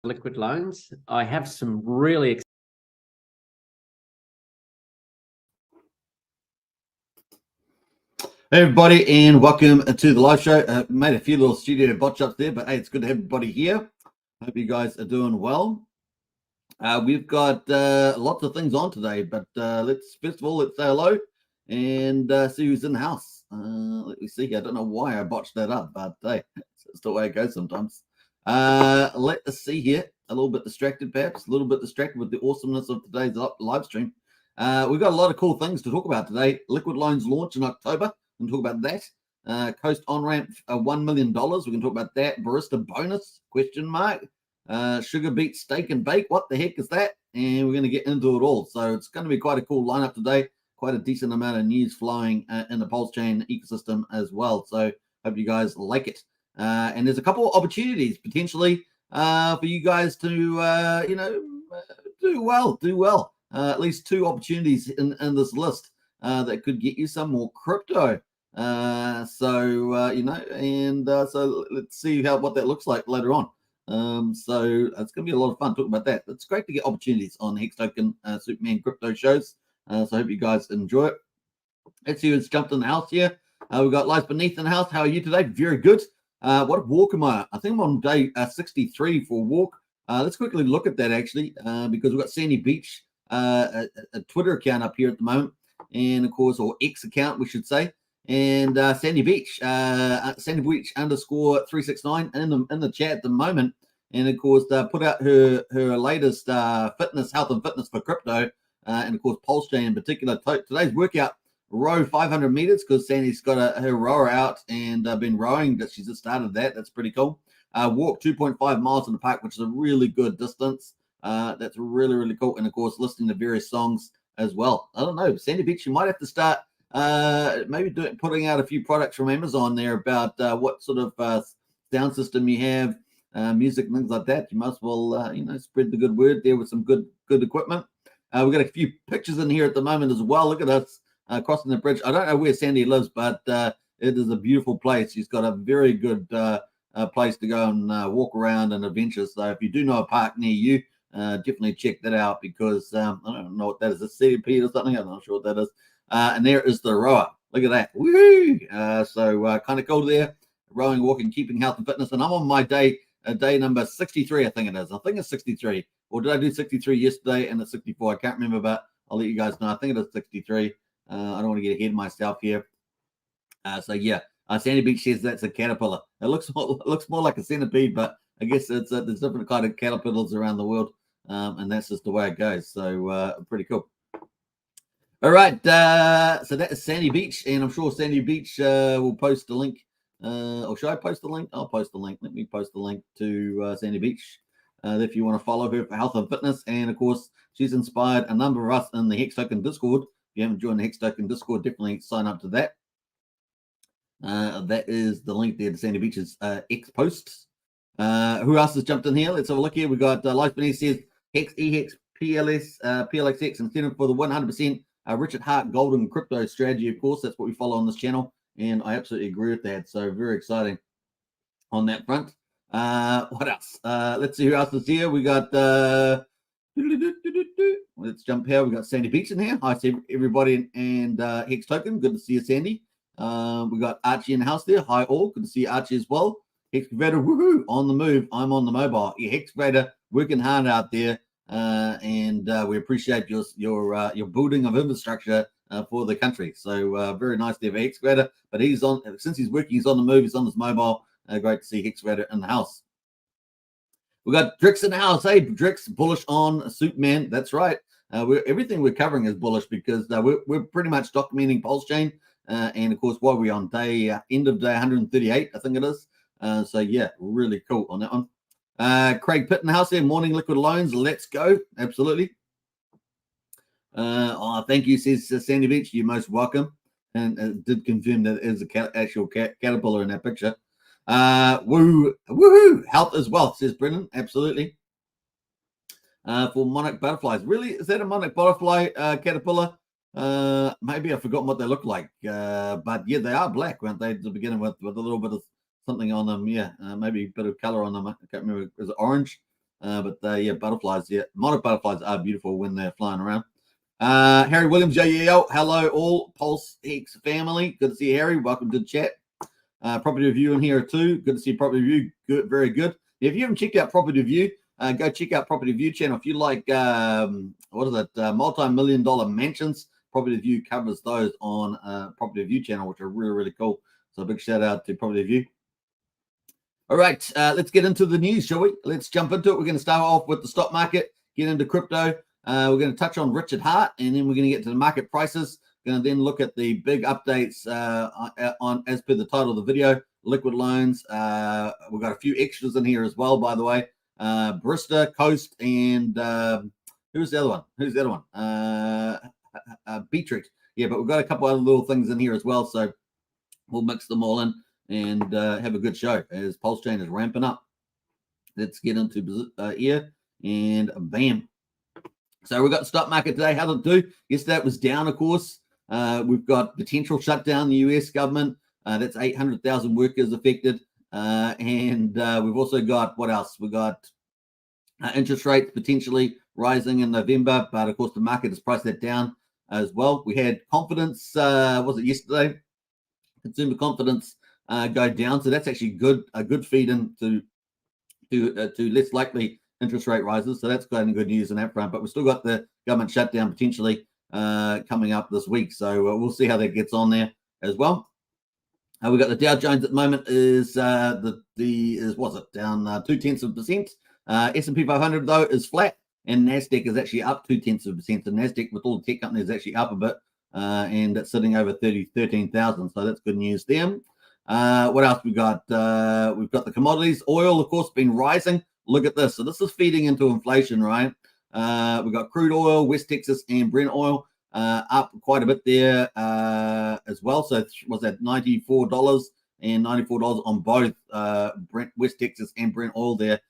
liquid loans. I have some really Hey everybody, and welcome to the live show. Made a few little studio botch ups there, but hey, it's good to have everybody here. Hope you guys are doing well. We've got lots of things on today, but let's say hello and see who's in the house. Let me see. I don't know why I botched that up, but hey, it's the way it goes sometimes. Let us see here. A little bit distracted, perhaps. A little bit distracted with the awesomeness of today's live stream. We've got a lot of cool things to talk about today. Liquid loans launch in October. We can talk about that. Coast Onramp, $1 million. We can talk about that. Barista bonus, ? SugarBeet steak and bake. What the heck is that? And we're going to get into it all. So it's going to be quite a cool lineup today. Quite a decent amount of news flowing in the Pulsechain ecosystem as well. So hope you guys like it. And there's a couple of opportunities potentially for you guys to, do well. At least two opportunities in this list that could get you some more crypto. So let's see what that looks like later on. So it's going to be a lot of fun talking about that. It's great to get opportunities on Hex Token Superman crypto shows. So I hope you guys enjoy it. Let's see who's jumped in the house here. We've got Lights Beneath in the house. How are you today? Very good. What walk am I? I think I'm on day 63 for walk. Let's quickly look at that actually, because we've got Sandy Beach, a Twitter account up here at the moment, and of course, or X account, we should say. And Sandy Beach _ 369 in the chat at the moment, and of course put out her latest health and fitness for crypto, and of course Pulsechain in particular. Today's workout, row 500 meters, because Sandy's got her rower out and been rowing. That she's just started that. That's pretty cool. Walk 2.5 miles in the park, which is a really good distance. That's really cool. And of course, listening to various songs as well. I don't know, Sandy Beach, you might have to start putting out a few products from Amazon there about what sort of sound system you have, music, things like that. You must well spread the good word there with some good equipment. We've got a few pictures in here at the moment as well. Look at us crossing the bridge. I don't know where Sandy lives, but it is a beautiful place. She's got a very good place to go and walk around and adventure. So if you do know a park near you, definitely check that out, because I don't know what that is, a CDP or something. I'm not sure what that is. And there is the rower. Look at that. Woohoo! So kind of cool there. Rowing, walking, keeping health and fitness. And I'm on my day number 63, I think it is. I think it's 63. Or did I do 63 yesterday and it's 64? I can't remember, but I'll let you guys know. I think it is 63. I don't want to get ahead of myself here. So yeah, Sandy Beach says that's a caterpillar. It looks more like a centipede, but I guess there's different kind of caterpillars around the world, and that's just the way it goes. So pretty cool. All right, so that is Sandy Beach, and I'm sure Sandy Beach will post the link. Or should I post the link? I'll post the link. Let me post the link to Sandy Beach if you want to follow her for health and fitness. And of course, she's inspired a number of us in the Hex Token Discord. If you haven't joined the Hex Token Discord, definitely sign up to that. That is the link there to Sandy Beach's X posts. Who else has jumped in here? Let's have a look here. We got Life Beneath says Hex, EHEX, PLXX incentive for the 100% Richard Hart Golden crypto strategy. Of course, that's what we follow on this channel, and I absolutely agree with that. So very exciting on that front. What else? Let's see who else is here. We got let's jump here. We got Sandy Beach in here. Hi to everybody, and Hex Token. Good to see you, Sandy. We got Archie in the house there. Hi all. Good to see Archie as well. Hexcavator, woohoo, on the move. I'm on the mobile. Yeah, Hexcavator working hard out there. And we appreciate your building of infrastructure for the country. So very nice to have a Hexcavator, but since he's working, he's on the move, he's on his mobile. Great to see Hexcavator in the house. We got Drix in the house. Hey, Drix, bullish on Superman. That's right. Everything we're covering is bullish, because we're pretty much documenting Pulsechain. And of course, what are we on? End of day 138, I think it is. So yeah, really cool on that one. Craig Pitt in the house there. Morning liquid loans. Let's go. Absolutely. Thank you, says Sandy Beach. You're most welcome. And did confirm that it is actual caterpillar in that picture. Woohoo. Health as well, says Brennan. Absolutely. For monarch butterflies. Really? Is that a monarch butterfly caterpillar? Maybe I've forgotten what they look like. But yeah, they are black, weren't they, to begin with a little bit of something on them. Yeah, maybe a bit of color on them. I can't remember. Is it orange? But yeah, butterflies, yeah, monarch butterflies are beautiful when they're flying around. Harry Williams, JEL, hello all Pulse Hex family. Good to see you, Harry. Welcome to the chat. Property review in here too. Good to see property review. Good, very good. If you haven't checked out property review, go check out property review channel. If you like, what is it, multi-million-dollar mansions, property review covers those on property review channel, which are really, really cool. So a big shout out to property review. All right, let's get into the news, shall we? Let's jump into it. We're going to start off with the stock market, get into crypto. We're going to touch on Richard Hart, and then we're going to get to the market prices. Going to then look at the big updates on, as per the title of the video, liquid loans. We've got a few extras in here as well, by the way. Barista, Coast, and who's the other one? Who's the other one? Beatrix. Yeah, but we've got a couple other little things in here as well, so we'll mix them all in and have a good show as Pulsechain is ramping up. Let's get into here, and bam. So we've got the stock market today. How did it do? Yesterday it was down, of course. We've got potential shutdown in the US government. That's 800,000 workers affected. And we've also got, what else? We've got interest rates potentially rising in November, but of course the market has priced that down as well. We had confidence, was it yesterday? Consumer confidence go down. So that's actually good, a good feed into to less likely interest rate rises. So that's kind of good news on that front. But we've still got the government shutdown potentially coming up this week. So we'll see how that gets on there as well. We've got the Dow Jones at the moment is what's it, down 0.2%. S&P 500 though is flat, and Nasdaq is actually up 0.2%. So Nasdaq with all the tech companies is actually up a bit, and it's sitting over 13,000. So that's good news there. What else we got? We've got the commodities. Oil, of course, been rising. Look at this. So this is feeding into inflation, right? We've got crude oil, West Texas, and Brent oil up quite a bit there as well. So was that $94 and $94 on both Brent, West Texas, and Brent oil there.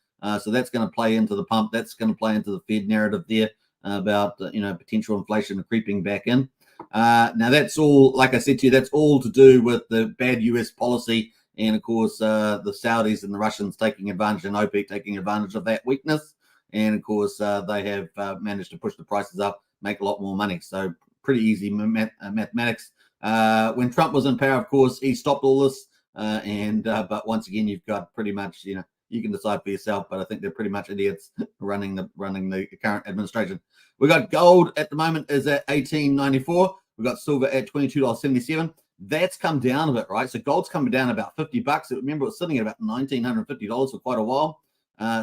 So that's going to play into the pump. That's going to play into the Fed narrative there about potential inflation creeping back in. Now that's all, like I said to you, that's all to do with the bad US policy, and of course the Saudis and the Russians taking advantage, and OPEC taking advantage of that weakness. And of course they have managed to push the prices up, make a lot more money. So pretty easy mathematics. When Trump was in power, of course, he stopped all this. But once again, you've got pretty much, you can decide for yourself, but I think they're pretty much idiots running the current administration. We got gold at the moment is at $18.94. We've got silver at $22.77. That's come down a bit, right? So gold's coming down about $50. Remember, it was sitting at about $1,950 for quite a while.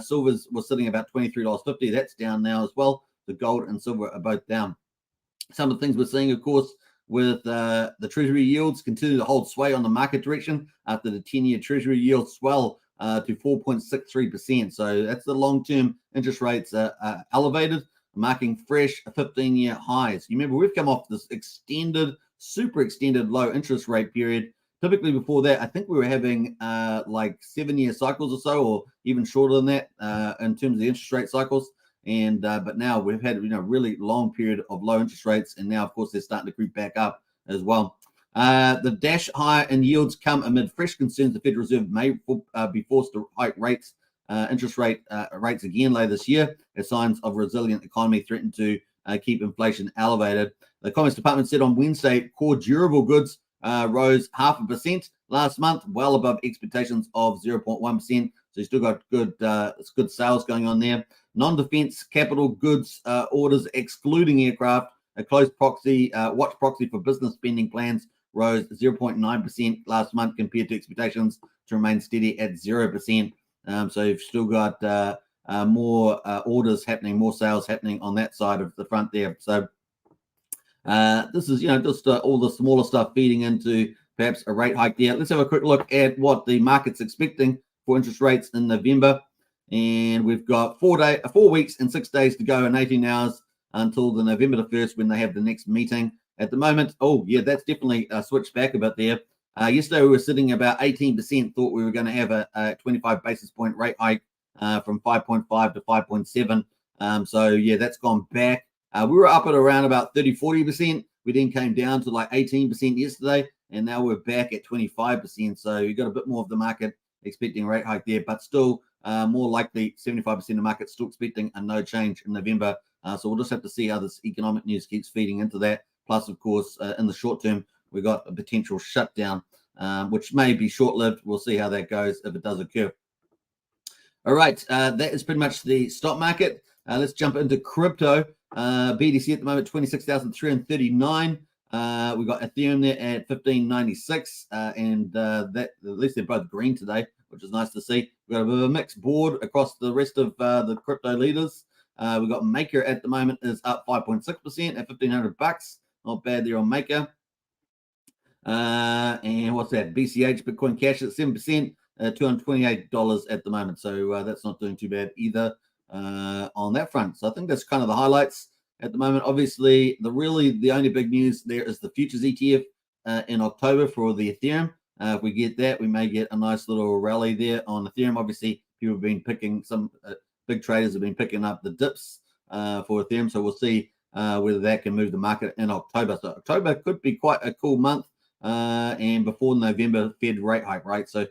Silver was sitting at about $23.50. That's down now as well. The gold and silver are both down. Some of the things we're seeing, of course, with the Treasury yields continue to hold sway on the market direction after the 10-year Treasury yield swell to 4.63%. So that's the long-term interest rates elevated, marking fresh 15-year highs. You remember, we've come off this extended, super extended low interest rate period. Typically before that, I think we were having like 7-year cycles or so, or even shorter than that in terms of the interest rate cycles. And but now we've had really long period of low interest rates, and now of course they're starting to creep back up as well. The dash higher in yields come amid fresh concerns the Federal Reserve may be forced to hike rates, interest rates again later this year, as signs of a resilient economy threaten to keep inflation elevated. The Commerce Department said on Wednesday core durable goods rose 0.5% last month, well above expectations of 0.1%. So you still got good sales going on there. Non-defense capital goods orders, excluding aircraft, a close proxy, watch proxy for business spending plans rose 0.9% last month compared to expectations to remain steady at 0%. So you've still got more orders happening, more sales happening on that side of the front there. So this is, just all the smaller stuff feeding into perhaps a rate hike there. Let's have a quick look at what the market's expecting for interest rates in November. And we've got 4 weeks and 6 days to go, and 18 hours until the November the 1st when they have the next meeting. At the moment, oh yeah, that's definitely switched back a bit there. Yesterday we were sitting about 18%, thought we were going to have a 25 basis point rate hike from 5.5 to 5.7. So yeah, that's gone back. We were up at around about 30-40%. We then came down to like 18% yesterday, and now we're back at 25%. So you got a bit more of the market expecting a rate hike there, but still more likely 75% of the market still expecting a no change in November. So we'll just have to see how this economic news keeps feeding into that. Plus, of course, in the short term, we've got a potential shutdown, which may be short-lived. We'll see how that goes if it does occur. All right, that is pretty much the stock market. Let's jump into crypto. BTC at the moment, 26,339. We got Ethereum there at 1596, and that at least they're both green today, which is nice to see. We've got a bit of a mixed board across the rest of the crypto leaders. We've got Maker at the moment is up 5.6% at $1,500. Not bad there on Maker. And what's that? BCH, Bitcoin Cash at 7%, $228 at the moment. So that's not doing too bad either on that front. So I think that's kind of the highlights at the moment. Obviously, the only big news there is the futures ETF in October for the Ethereum. If we get that, we may get a nice little rally there on Ethereum. Obviously, people have been picking big traders have been picking up the dips for Ethereum. So we'll see whether that can move the market in October. So October could be quite a cool month. And before November Fed rate hike, right? So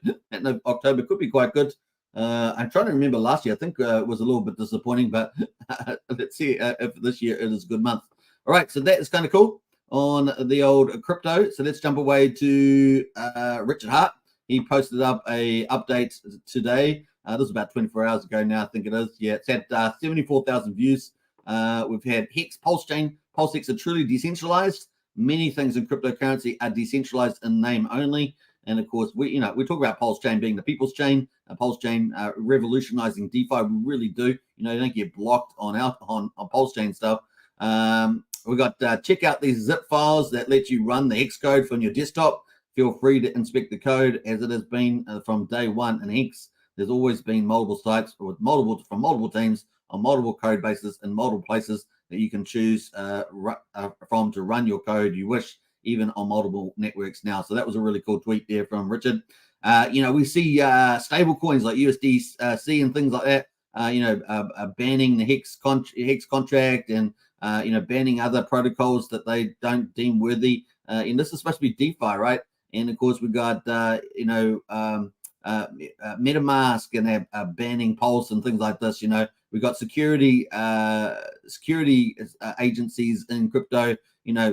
October could be quite good. I'm trying to remember last year. I think it was a little bit disappointing, but let's see if this year it is a good month. All right, so that is kind of cool on the old crypto. So let's jump away to Richard Hart. He posted up a update today. This is about 24 hours ago now, I think it is. Yeah, it's had 74,000 views. We've had Hex, Pulsechain. Pulsechain are truly decentralized. Many things in cryptocurrency are decentralized in name only. And of course, we talk about Pulsechain being the people's chain, Pulsechain revolutionizing DeFi. We really do. You don't get blocked on Pulsechain stuff. We got check out these zip files that let you run the Hex code from your desktop. Feel free to inspect the code as it has been from day one in Hex. There's always been multiple sites from multiple teams on multiple code bases in multiple places that you can choose from to run your code you wish, even on multiple networks now. So that was a really cool tweet there from Richard. We see stable coins like USDC and things like that, banning the Hex contract and, banning other protocols that they don't deem worthy. And this is supposed to be DeFi, right? And of course, we got, MetaMask and they're banning Pulse and things like this. We've got security agencies in crypto,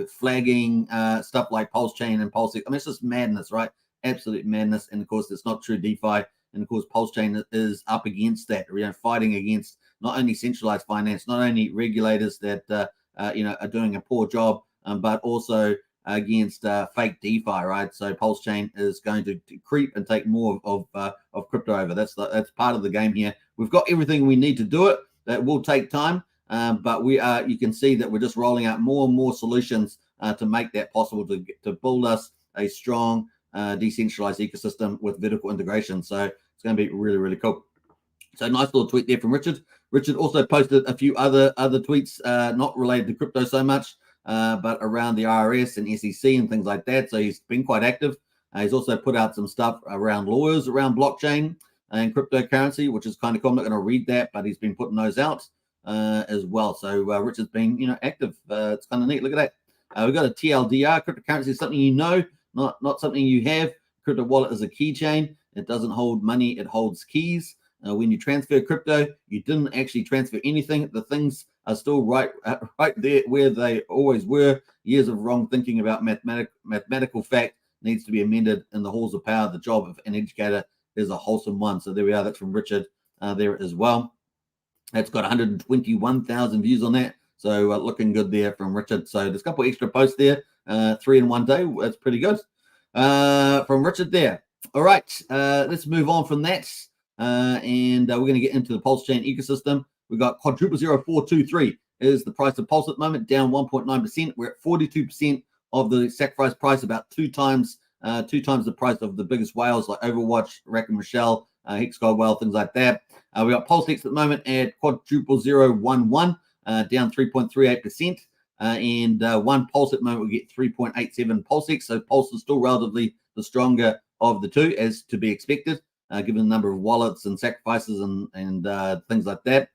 flagging stuff like Pulsechain and Pulsechain. I mean, it's just madness, right? Absolute madness. And of course, it's not true DeFi. And of course, Pulsechain is up against that, fighting against not only centralized finance, not only regulators that, are doing a poor job, but also against fake DeFi, right? So Pulsechain is going to creep and take more of crypto over. That's part of the game here. We've got everything we need to do it. That will take time, but you can see that we're just rolling out more and more solutions to make that possible to build us a strong decentralized ecosystem with vertical integration. So it's going to be really, really cool. So nice little tweet there from Richard. Richard also posted a few other tweets, not related to crypto so much, but around the IRS and SEC and things like that. So he's been quite active. He's also put out some stuff around lawyers, around blockchain and cryptocurrency, which is kind of cool. I'm not going to read that, but he's been putting those out as well. So Richard's been, active. It's kind of neat. Look at that. We've got a TLDR. Cryptocurrency is something not something you have. Crypto wallet is a keychain. It doesn't hold money. It holds keys. When you transfer crypto, you didn't actually transfer anything. The things are still right there where they always were. Years of wrong thinking about mathematical fact needs to be amended in the halls of power. The job of an educator is a wholesome one. So there we are. That's from Richard there as well. That's got 121,000 views on that. So looking good there from Richard. So there's a couple extra posts there, 3 in one day. That's pretty good from Richard there. All right, let's move on from that. And we're going to get into the Pulsechain ecosystem. We've got quadruple 0423 is the price of Pulse at the moment, down 1.9%. We're at 42% of the sacrifice price, about two times the price of the biggest whales like Overwatch, Rack and Michelle, Hex Gold Whale, things like that. We got Pulse Hex at the moment at quadruple 011, down 3.38%. And one Pulse at the moment, we get 3.87 Pulse Hex. So Pulse is still relatively the stronger of the two, as to be expected, given the number of wallets and sacrifices and things like that.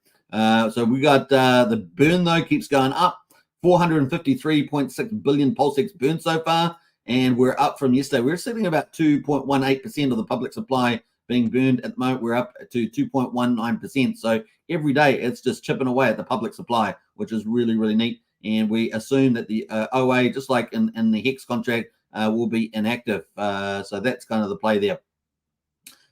So we got the burn, though, keeps going up. 453.6 billion Pulse Hex burn so far, and we're up from yesterday. We're sitting about 2.18% of the public supply being burned at the moment. We're up to 2.19%. So every day it's just chipping away at the public supply, which is really, really neat. And we assume that the OA, just like in the Hex contract, will be inactive. So that's kind of the play there.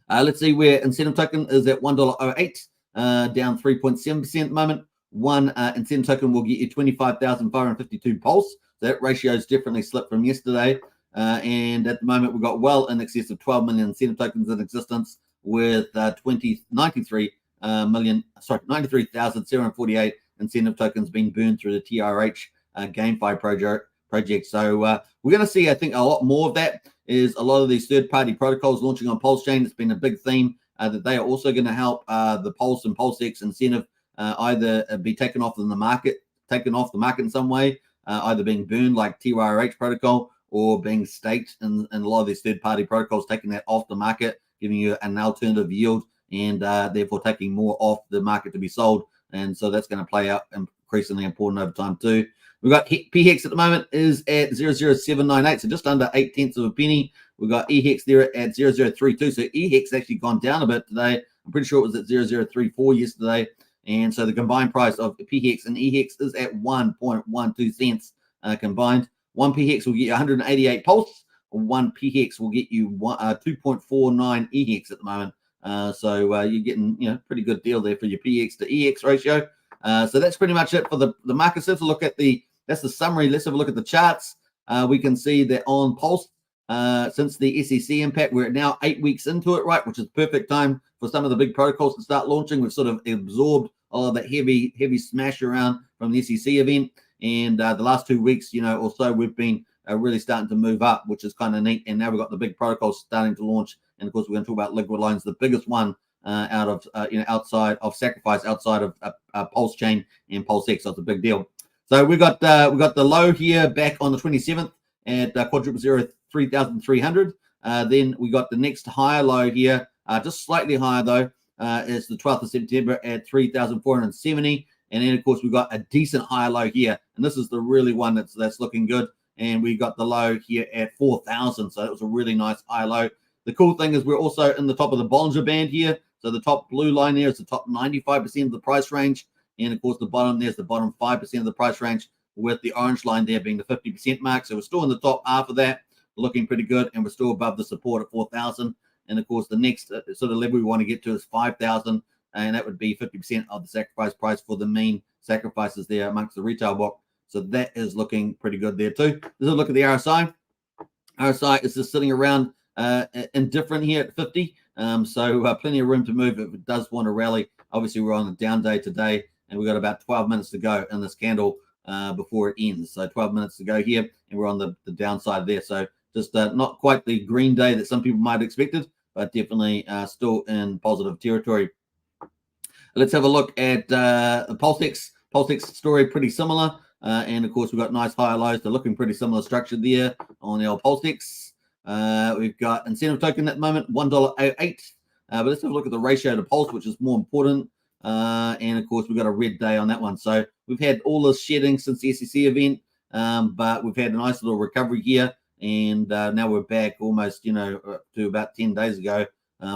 Let's see where incentive token is at $1.08, down 3.7% at the moment. One incentive token will get you 25,552 pulse. So that ratio has definitely slipped from yesterday. And at the moment, we've got well in excess of 12 million incentive tokens in existence, with 93,748 incentive tokens being burned through the TRH GameFi project. So we're going to see, I think, a lot more of that. Is a lot of these third-party protocols launching on Pulsechain. It's been a big theme that they are also going to help the Pulse and PulseX incentive either be taken off the market in some way, either being burned like TYRH protocol, or being staked in a lot of these third-party protocols, taking that off the market, giving you an alternative yield, and therefore taking more off the market to be sold. And so that's going to play out increasingly important over time too. We've got PHEX at the moment is at 0.0798, so just under 0.8 of a penny. We've got EHEX there at 0.032, so EHEX actually gone down a bit today. I'm pretty sure it was at 0.034 yesterday. And so the combined price of PHEX and EHEX is at 1.12 cents combined. One PHEX will get you 188 pulse, or one PHEX will get you 2.49 EHEX at the moment. So you're getting pretty good deal there for your PX to EX ratio. So that's pretty much it for the market. So let's look at that's the summary. Let's have a look at the charts. We can see that on Pulse, since the SEC impact, we're now 8 weeks into it, right, which is perfect time for some of the big protocols to start launching. We've sort of absorbed all of that heavy smash around from the SEC event. And the last 2 weeks, or so, we've been really starting to move up, which is kind of neat. And now we've got the big protocols starting to launch. And of course, we're going to talk about Liquid Lines, the biggest one out of outside of Sacrifice, outside of Pulsechain and PulseX. So it's a big deal. So we got the low here back on the 27th at quadruple 3,300. Then we got the next higher low here, just slightly higher though. Is the 12th of September at 3,470. And then, of course, we've got a decent higher low here. And this is the really one that's looking good. And we got the low here at 4,000. So that was a really nice high low. The cool thing is we're also in the top of the Bollinger Band here. So the top blue line there is the top 95% of the price range. And, of course, the bottom there's the bottom 5% of the price range, with the orange line there being the 50% mark. So we're still in the top half of that, looking pretty good. And we're still above the support at 4,000. And, of course, the next sort of level we want to get to is 5,000. And that would be 50% of the sacrifice price for the main sacrifices there amongst the retail block. So that is looking pretty good there too. Let's look at the RSI. RSI is just sitting around indifferent here at 50. So plenty of room to move if it does want to rally. Obviously, we're on a down day today, and we've got about 12 minutes to go in this candle before it ends. So 12 minutes to go here, and we're on the downside there. So just not quite the green day that some people might have expected, but definitely still in positive territory. Let's have a look at the PulseX. PulseX story pretty similar. And, of course, we've got nice higher lows. They're looking pretty similar structure there on the old PulseX. We've got incentive token at the moment, $1.08. But let's have a look at the ratio to Pulse, which is more important. And, of course, we've got a red day on that one. So we've had all this shedding since the SEC event. But we've had a nice little recovery here. And now we're back almost, to about 10 days ago.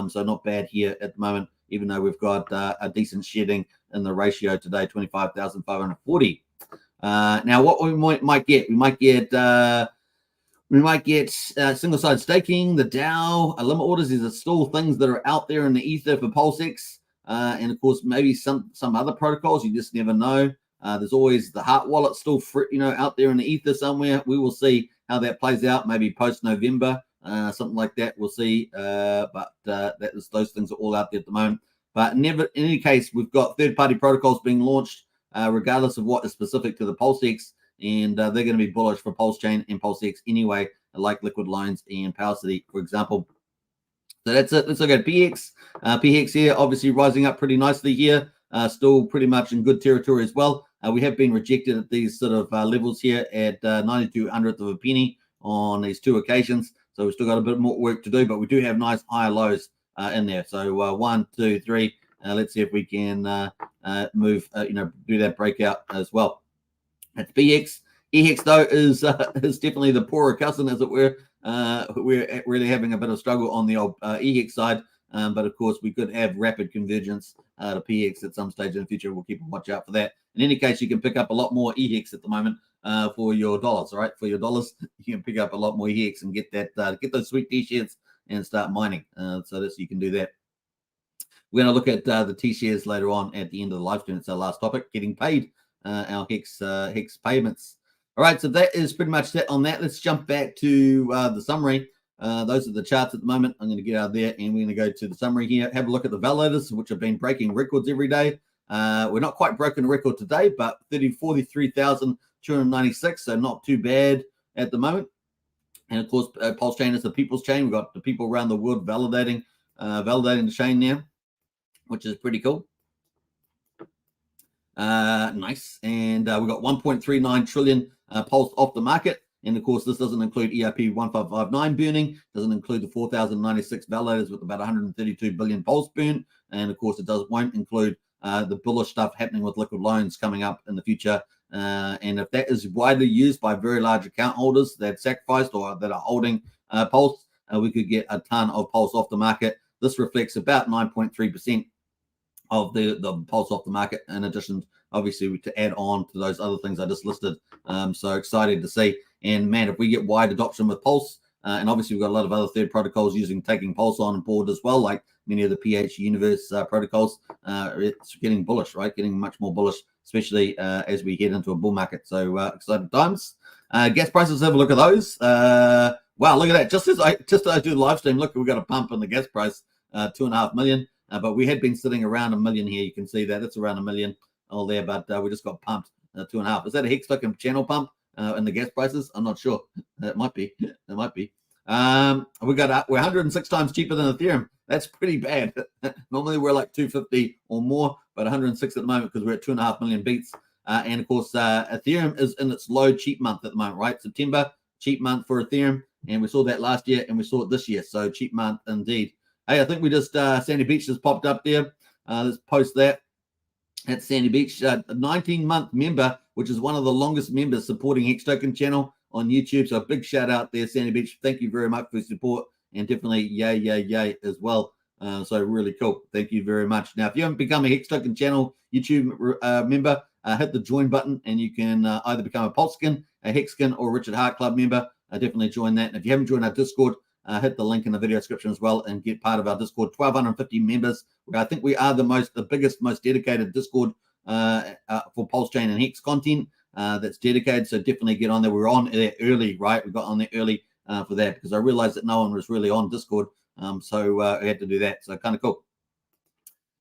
So not bad here at the moment, even though we've got a decent shedding in the ratio today, 25,540. Now, what we might get, we might get single-side staking, the DAO, limit orders. These are still things that are out there in the ether for PulseX, and of course, maybe some other protocols. You just never know. There's always the Heart Wallet still, out there in the ether somewhere. We will see how that plays out. Maybe post-November. Something like that, we'll see. But those things are all out there at the moment. But in any case, we've got third-party protocols being launched, regardless of what is specific to the PulseX, and they're going to be bullish for Pulsechain and PulseX anyway, like Liquid Lines and Power City, for example. So that's it. Let's look at PX. PX here, obviously rising up pretty nicely here, still pretty much in good territory as well. We have been rejected at these sort of levels here at 92/100th of a penny on these two occasions. So we've still got a bit more work to do, but we do have nice higher lows in there. So 1, 2, 3. Let's see if we can move, do that breakout as well. That's BX. EHEX though is definitely the poorer cousin, as it were. We're really having a bit of struggle on the old EHEX side. But of course, we could have rapid convergence to PX at some stage in the future. We'll keep a watch out for that. In any case, you can pick up a lot more EHEX at the moment for your dollars. All right, for your dollars, you can pick up a lot more EHEX and get that, get those sweet T-shares and start mining. So that you can do that. We're going to look at the T-shares later on at the end of the live stream. It's our last topic, getting paid, our Hex payments. All right, so that is pretty much that on that. Let's jump back to the summary. Those are the charts at the moment. I'm going to get out of there and we're going to go to the summary here. Have a look at the validators, which have been breaking records every day. We're not quite broken a record today, but 43,296, so not too bad at the moment. And of course, Pulsechain is the people's chain. We've got the people around the world validating the chain now, which is pretty cool. Nice. And we've got 1.39 trillion pulsed off the market. And of course, this doesn't include EIP 1559 burning, doesn't include the 4,096 validators with about 132 billion pulse burn. And of course, it won't include the bullish stuff happening with liquid loans coming up in the future. And if that is widely used by very large account holders that sacrificed or that are holding Pulse, we could get a ton of Pulse off the market. This reflects about 9.3% of the Pulse off the market, in addition, obviously, to add on to those other things I just listed. So excited to see. And man, if we get wide adoption with Pulse, and obviously we've got a lot of other third protocols taking Pulse on board as well, like many of the PH Universe protocols, it's getting bullish, right? Getting much more bullish, especially as we head into a bull market. So exciting times. Gas prices, have a look at those. Wow, look at that. Just as I do the live stream, look, we've got a pump in the gas price, 2.5 million. But we had been sitting around 1 million here. You can see that it's around 1 million all there, but we just got pumped 2.5. Is that a Hex Token channel pump in the gas prices? I'm not sure. It might be. It might be. We're 106 times cheaper than Ethereum. That's pretty bad. Normally we're like 250 or more, but 106 at the moment because we're at 2.5 million beats. And of course, Ethereum is in its low cheap month at the moment, right? September, cheap month for Ethereum. And we saw that last year and we saw it this year. So cheap month indeed. Hey, I think we just, Sandy Beach just popped up there. Let's post that. At Sandy Beach, a 19-month member, which is one of the longest members supporting Hex Token channel on YouTube. So a big shout out there, Sandy Beach. Thank you very much for your support, and definitely yay as well. So really cool. Thank you very much. Now, if you haven't become a Hex Token channel YouTube member, hit the join button, and you can either become a Pulsechain, a Hexkin, or a Richard Hart Club member. Definitely join that. And if you haven't joined our Discord, hit the link in the video description as well and get part of our Discord. 1,250 members. I think we are the biggest, most dedicated Discord for Pulsechain and Hex content that's dedicated. So definitely get on there. We're on there early, right? We got on there early for that because I realized that no one was really on Discord. So I had to do that. So kind of cool.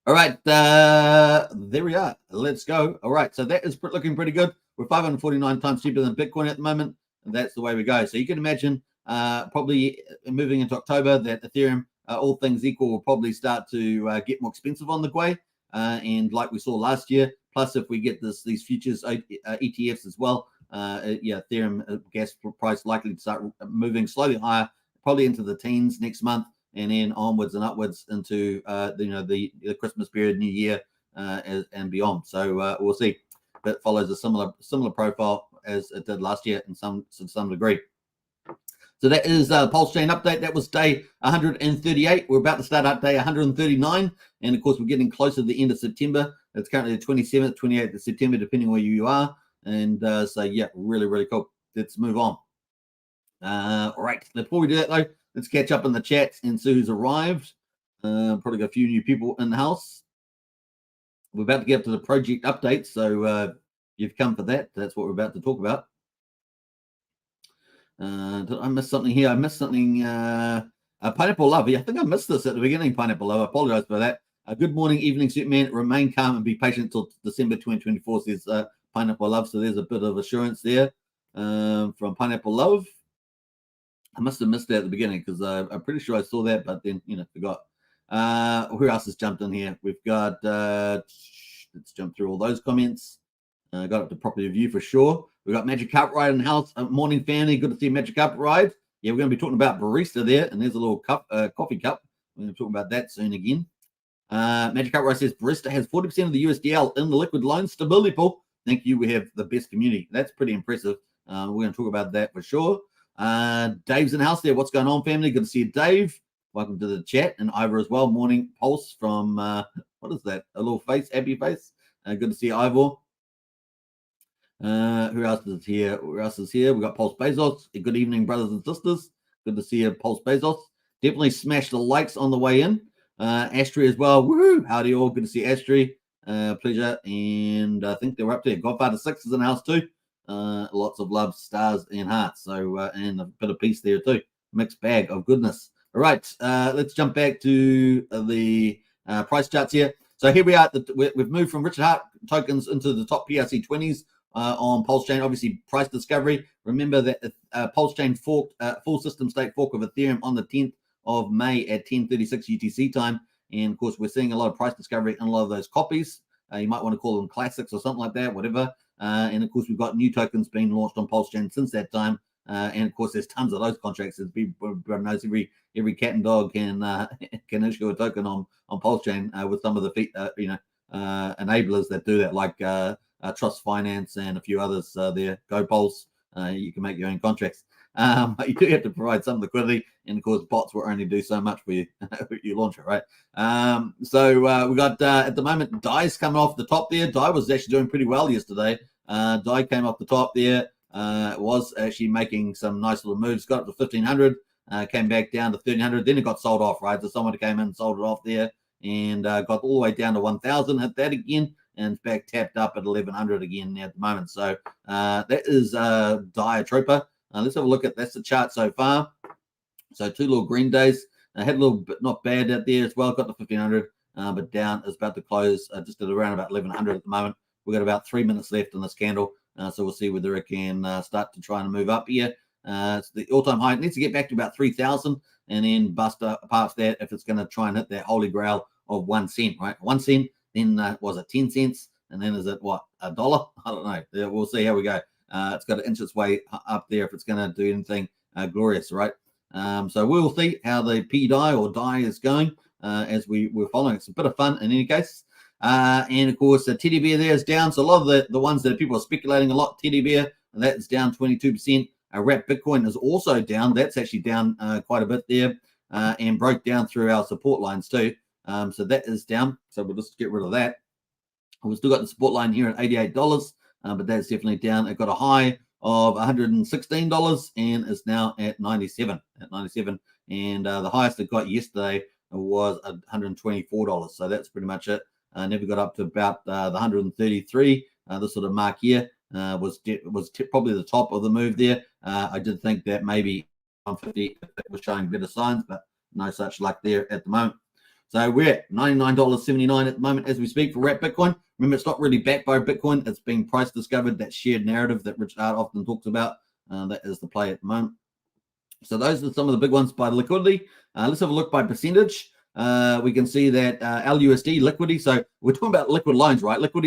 All right. There we are. Let's go. All right. So that is looking pretty good. We're 549 times cheaper than Bitcoin at the moment. And that's the way we go. So you can imagine probably moving into October that Ethereum, all things equal, will probably start to get more expensive on the way. And like we saw last year, plus if we get these futures ETFs as well, Ethereum gas price likely to start moving slowly higher, probably into the teens next month, and then onwards and upwards into the Christmas period, New Year, and beyond. So we'll see. That follows a similar profile as it did last year to some degree. So that is Pulsechain update. That was day 138. We're about to start up day 139. And of course, we're getting closer to the end of September. It's currently the 27th, 28th of September, depending where you are. And so, yeah, really, really cool. Let's move on. All right. Before we do that, though, let's catch up in the chat and see who's arrived. Probably got a few new people in the house. We're about to get up to the project update. So you've come for that. That's what we're about to talk about. Did I miss something here? I missed something. Pineapple Love. I think I missed this at the beginning, Pineapple Love. I apologize for that. Good morning, evening, Superman. Remain calm and be patient until December 2024, says Pineapple Love. So there's a bit of assurance there from Pineapple Love. I must have missed that at the beginning because I'm pretty sure I saw that, but then, forgot. Who else has jumped in here? We've got, let's jump through all those comments. Got up to property review for sure. We've got Magic Carpet Ride in the house. Morning, family. Good to see Magic Carpet Ride. Yeah, we're going to be talking about Barista there, and there's a little cup, coffee cup. We're going to talk about that soon again. Magic Carpet Ride says Barista has 40% of the USDL in the liquid loan stability pool. Thank you. We have the best community. That's pretty impressive. We're going to talk about that for sure. Dave's in the house there. What's going on, family? Good to see you, Dave. welcome to the chat. And Ivor as well. Morning, Pulse from, what is that? A little face, happy face. Good to see Ivor. Who else is here? Who else is here? We got Pulse Bezos. Good evening, brothers and sisters. Good to see you, Pulse Bezos. Definitely smash the likes on the way in. Astri as well. Woohoo! Howdy all. Good to see Astri. Pleasure. And I think they're up there. Godfather 6 is in the house too. Lots of love, stars, and hearts. So, and a bit of peace there too. Mixed bag of goodness. All right. Let's jump back to the price charts here. So here we are. We've moved from Richard Hart tokens into the top PRC 20s. On Pulsechain, obviously price discovery. Remember that Pulsechain forked full system state fork of Ethereum on the 10th of May at 10:36 UTC time, and of course we're seeing a lot of price discovery in a lot of those copies. You might want to call them classics or something like that, whatever. And of course we've got new tokens being launched on Pulsechain since that time, and of course there's tons of those contracts. As everyone knows, every cat and dog can issue a token on Pulsechain with some of the enablers that do that, like Trust Finance and a few others there. Go Pulse. You can make your own contracts. But you do have to provide some liquidity, and of course bots will only do so much for you. You launch it, right? So we got at the moment DAI's coming off the top there. DAI was actually doing pretty well yesterday. DAI came off the top there. Was actually making some nice little moves. Got up to 1,500. Came back down to 1,300. Then it got sold off, right? So someone came in and sold it off there, and got all the way down to 1,000. Hit that again. And it's back tapped up at 1,100 again at the moment. So that is DAI Trooper. Let's have a look at that's the chart so far. So 2 little green days. I had a little bit not bad out there as well. Got to 1,500, but down is about to close just at around about 1,100 at the moment. We've got about 3 minutes left on this candle, so we'll see whether it can start to try and move up here. It's the all-time high. It needs to get back to about 3,000, and then bust up past that if it's going to try and hit that holy grail of 1 cent, right? 1 cent. Then was it 10 cents? And then is it what, $1? I don't know. We'll see how we go. It's got to inch its way up there if it's going to do anything glorious, right? So we'll see how the DAI or DAI is going as we're following. It's a bit of fun in any case. And of course, Teddy Bear there is down. So a lot of the ones that people are speculating a lot, Teddy Bear, that is down 22%. Wrap Bitcoin is also down. That's actually down quite a bit there and broke down through our support lines too. So that is down. So we'll just get rid of that. We've still got the support line here at $88, but that's definitely down. It got a high of $116 and is now at 97. And the highest it got yesterday was $124. So that's pretty much it. Never got up to about the 133. This sort of mark here was probably the top of the move there. I did think that maybe 150 was showing better signs, but no such luck there at the moment. So we're at $99.79 at the moment as we speak for Wrap Bitcoin. Remember, it's not really backed by Bitcoin. It's being price discovered, that shared narrative that Richard Hart often talks about. That is the play at the moment. So those are some of the big ones by liquidity. Let's have a look by percentage. We can see that LUSD liquidity. So we're talking about liquid lines, right? Liquid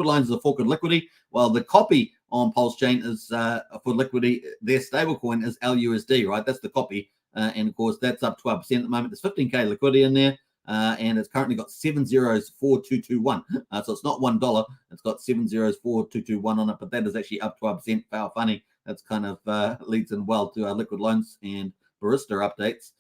lines is a fork of liquidity. Well, the copy on Pulsechain is for liquidity. Their stablecoin is LUSD, right? That's the copy. And of course, that's up 12% at the moment. There's 15K liquidity in there. And it's currently got 704221. So it's not $1. It's got 704221 on it, but that is actually up 12%. How funny. That's kind of leads in well to our liquid loans and Barista updates,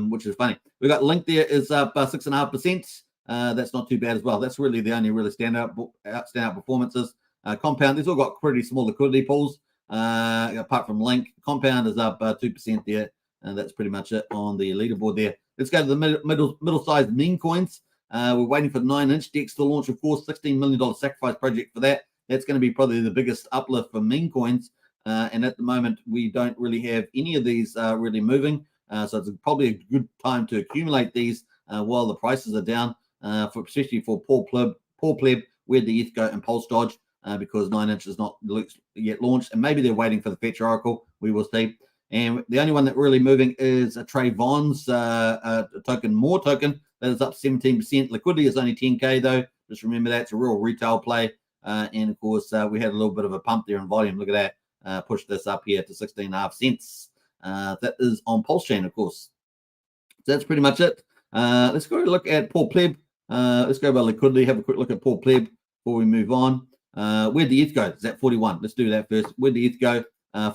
which is funny. We got Link there is up 6.5%. That's not too bad as well. That's really the only really standout performances. Compound, these all got pretty small liquidity pools. Apart from Link, Compound is up 2% there. And that's pretty much it on the leaderboard there. Let's go to the middle-sized meme coins. We're waiting for 9-inch DEX to launch, of course, $16 million sacrifice project for that. That's going to be probably the biggest uplift for meme coins. And at the moment, we don't really have any of these really moving. So it's probably a good time to accumulate these while the prices are down, especially for poor pleb, where the ETH go and Pulse Dodge, because 9-inch is not yet launched. And maybe they're waiting for the Fetch Oracle. We will see. And the only one that really moving is a Trayvon's token, more token, that is up 17%. Liquidity is only 10K though. Just remember that it's a real retail play. And of course, we had a little bit of a pump there in volume. Look at that. Push this up here to 16.5 cents. That is on Pulsechain, of course. So that's pretty much it. Let's go look at Poor Pleb. Let's go by liquidity. Have a quick look at Poor Pleb before we move on. Where'd the ETH go? Is that 41? Let's do that first. Where'd the ETH go?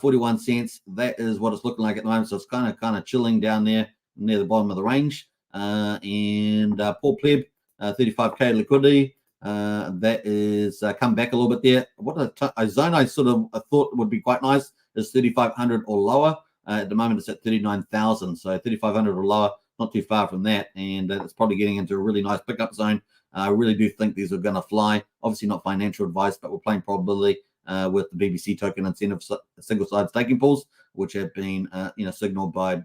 41 cents. That is what it's looking like at the moment. So it's kind of chilling down there near the bottom of the range. And Paul Pleb, 35k liquidity. That is come back a little bit there. What a zone I sort of thought would be quite nice is 3,500 or lower. At the moment, it's at 39,000. So 3,500 or lower, not too far from that. And it's probably getting into a really nice pickup zone. I really do think these are going to fly. Obviously, not financial advice, but we're playing probability with the BBC token incentive single-sided staking pools, which have been signaled by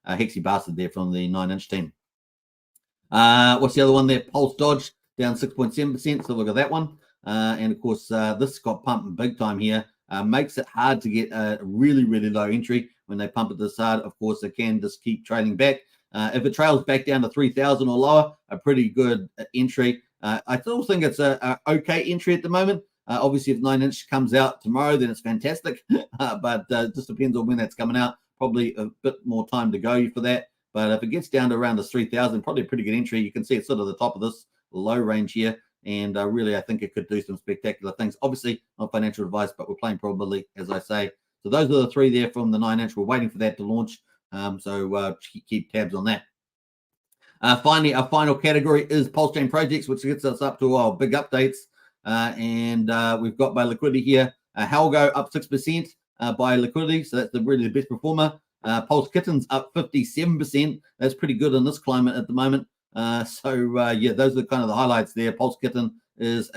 Hexy Bastard there from the 9-inch team. What's the other one there? Pulse Dodge down 6.7%. So look at that one. And of course, this got pumping big time here. Makes it hard to get a really, really low entry when they pump it this hard. Of course, they can just keep trailing back. If it trails back down to 3,000 or lower, a pretty good entry. I still think it's a okay entry at the moment. Obviously, if 9-inch comes out tomorrow, then it's fantastic. But it just depends on when that's coming out. Probably a bit more time to go for that. But if it gets down to around the 3,000, probably a pretty good entry. You can see it's sort of the top of this low range here. And really, I think it could do some spectacular things. Obviously, not financial advice, but we're playing probability, as I say. So those are the three there from the 9-inch. We're waiting for that to launch. So keep tabs on that. Finally, our final category is Pulsechain projects, which gets us up to our big updates. And we've got by liquidity here, Halgo up 6% by liquidity. So that's really the best performer. Pulse Kitten's up 57%. That's pretty good in this climate at the moment. Yeah, those are kind of the highlights there. Pulse Kitten is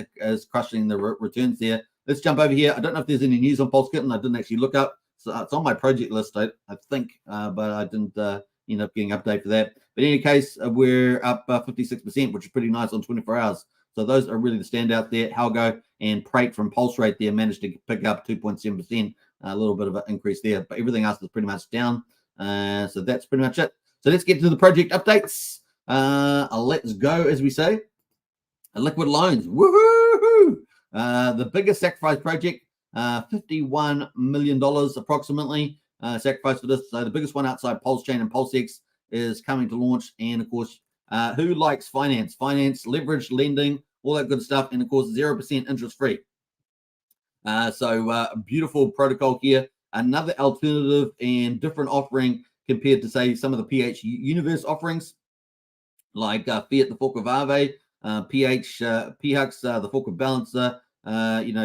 crushing the returns there. Let's jump over here. I don't know if there's any news on Pulse Kitten. I didn't actually look up. So it's on my project list, I think, but I didn't end up getting an update for that. But in any case, we're up 56%, which is pretty nice on 24 hours. So those are really the standout there. Halgo and Prate from Pulse Rate there managed to pick up 2.7%, a little bit of an increase there. But everything else is pretty much down. So that's pretty much it. So let's get to the project updates. Let's go, as we say. Liquid loans. Woohoo! The biggest sacrifice project, $51 million approximately sacrifice for this. So the biggest one outside Pulsechain and PulseX is coming to launch. And of course, who likes finance? Finance, leverage, lending, all that good stuff. And of course, 0% interest free. So beautiful protocol here. Another alternative and different offering compared to, say, some of the PH universe offerings, like Fiat, the fork of Aave, PHUX, the fork of Balancer,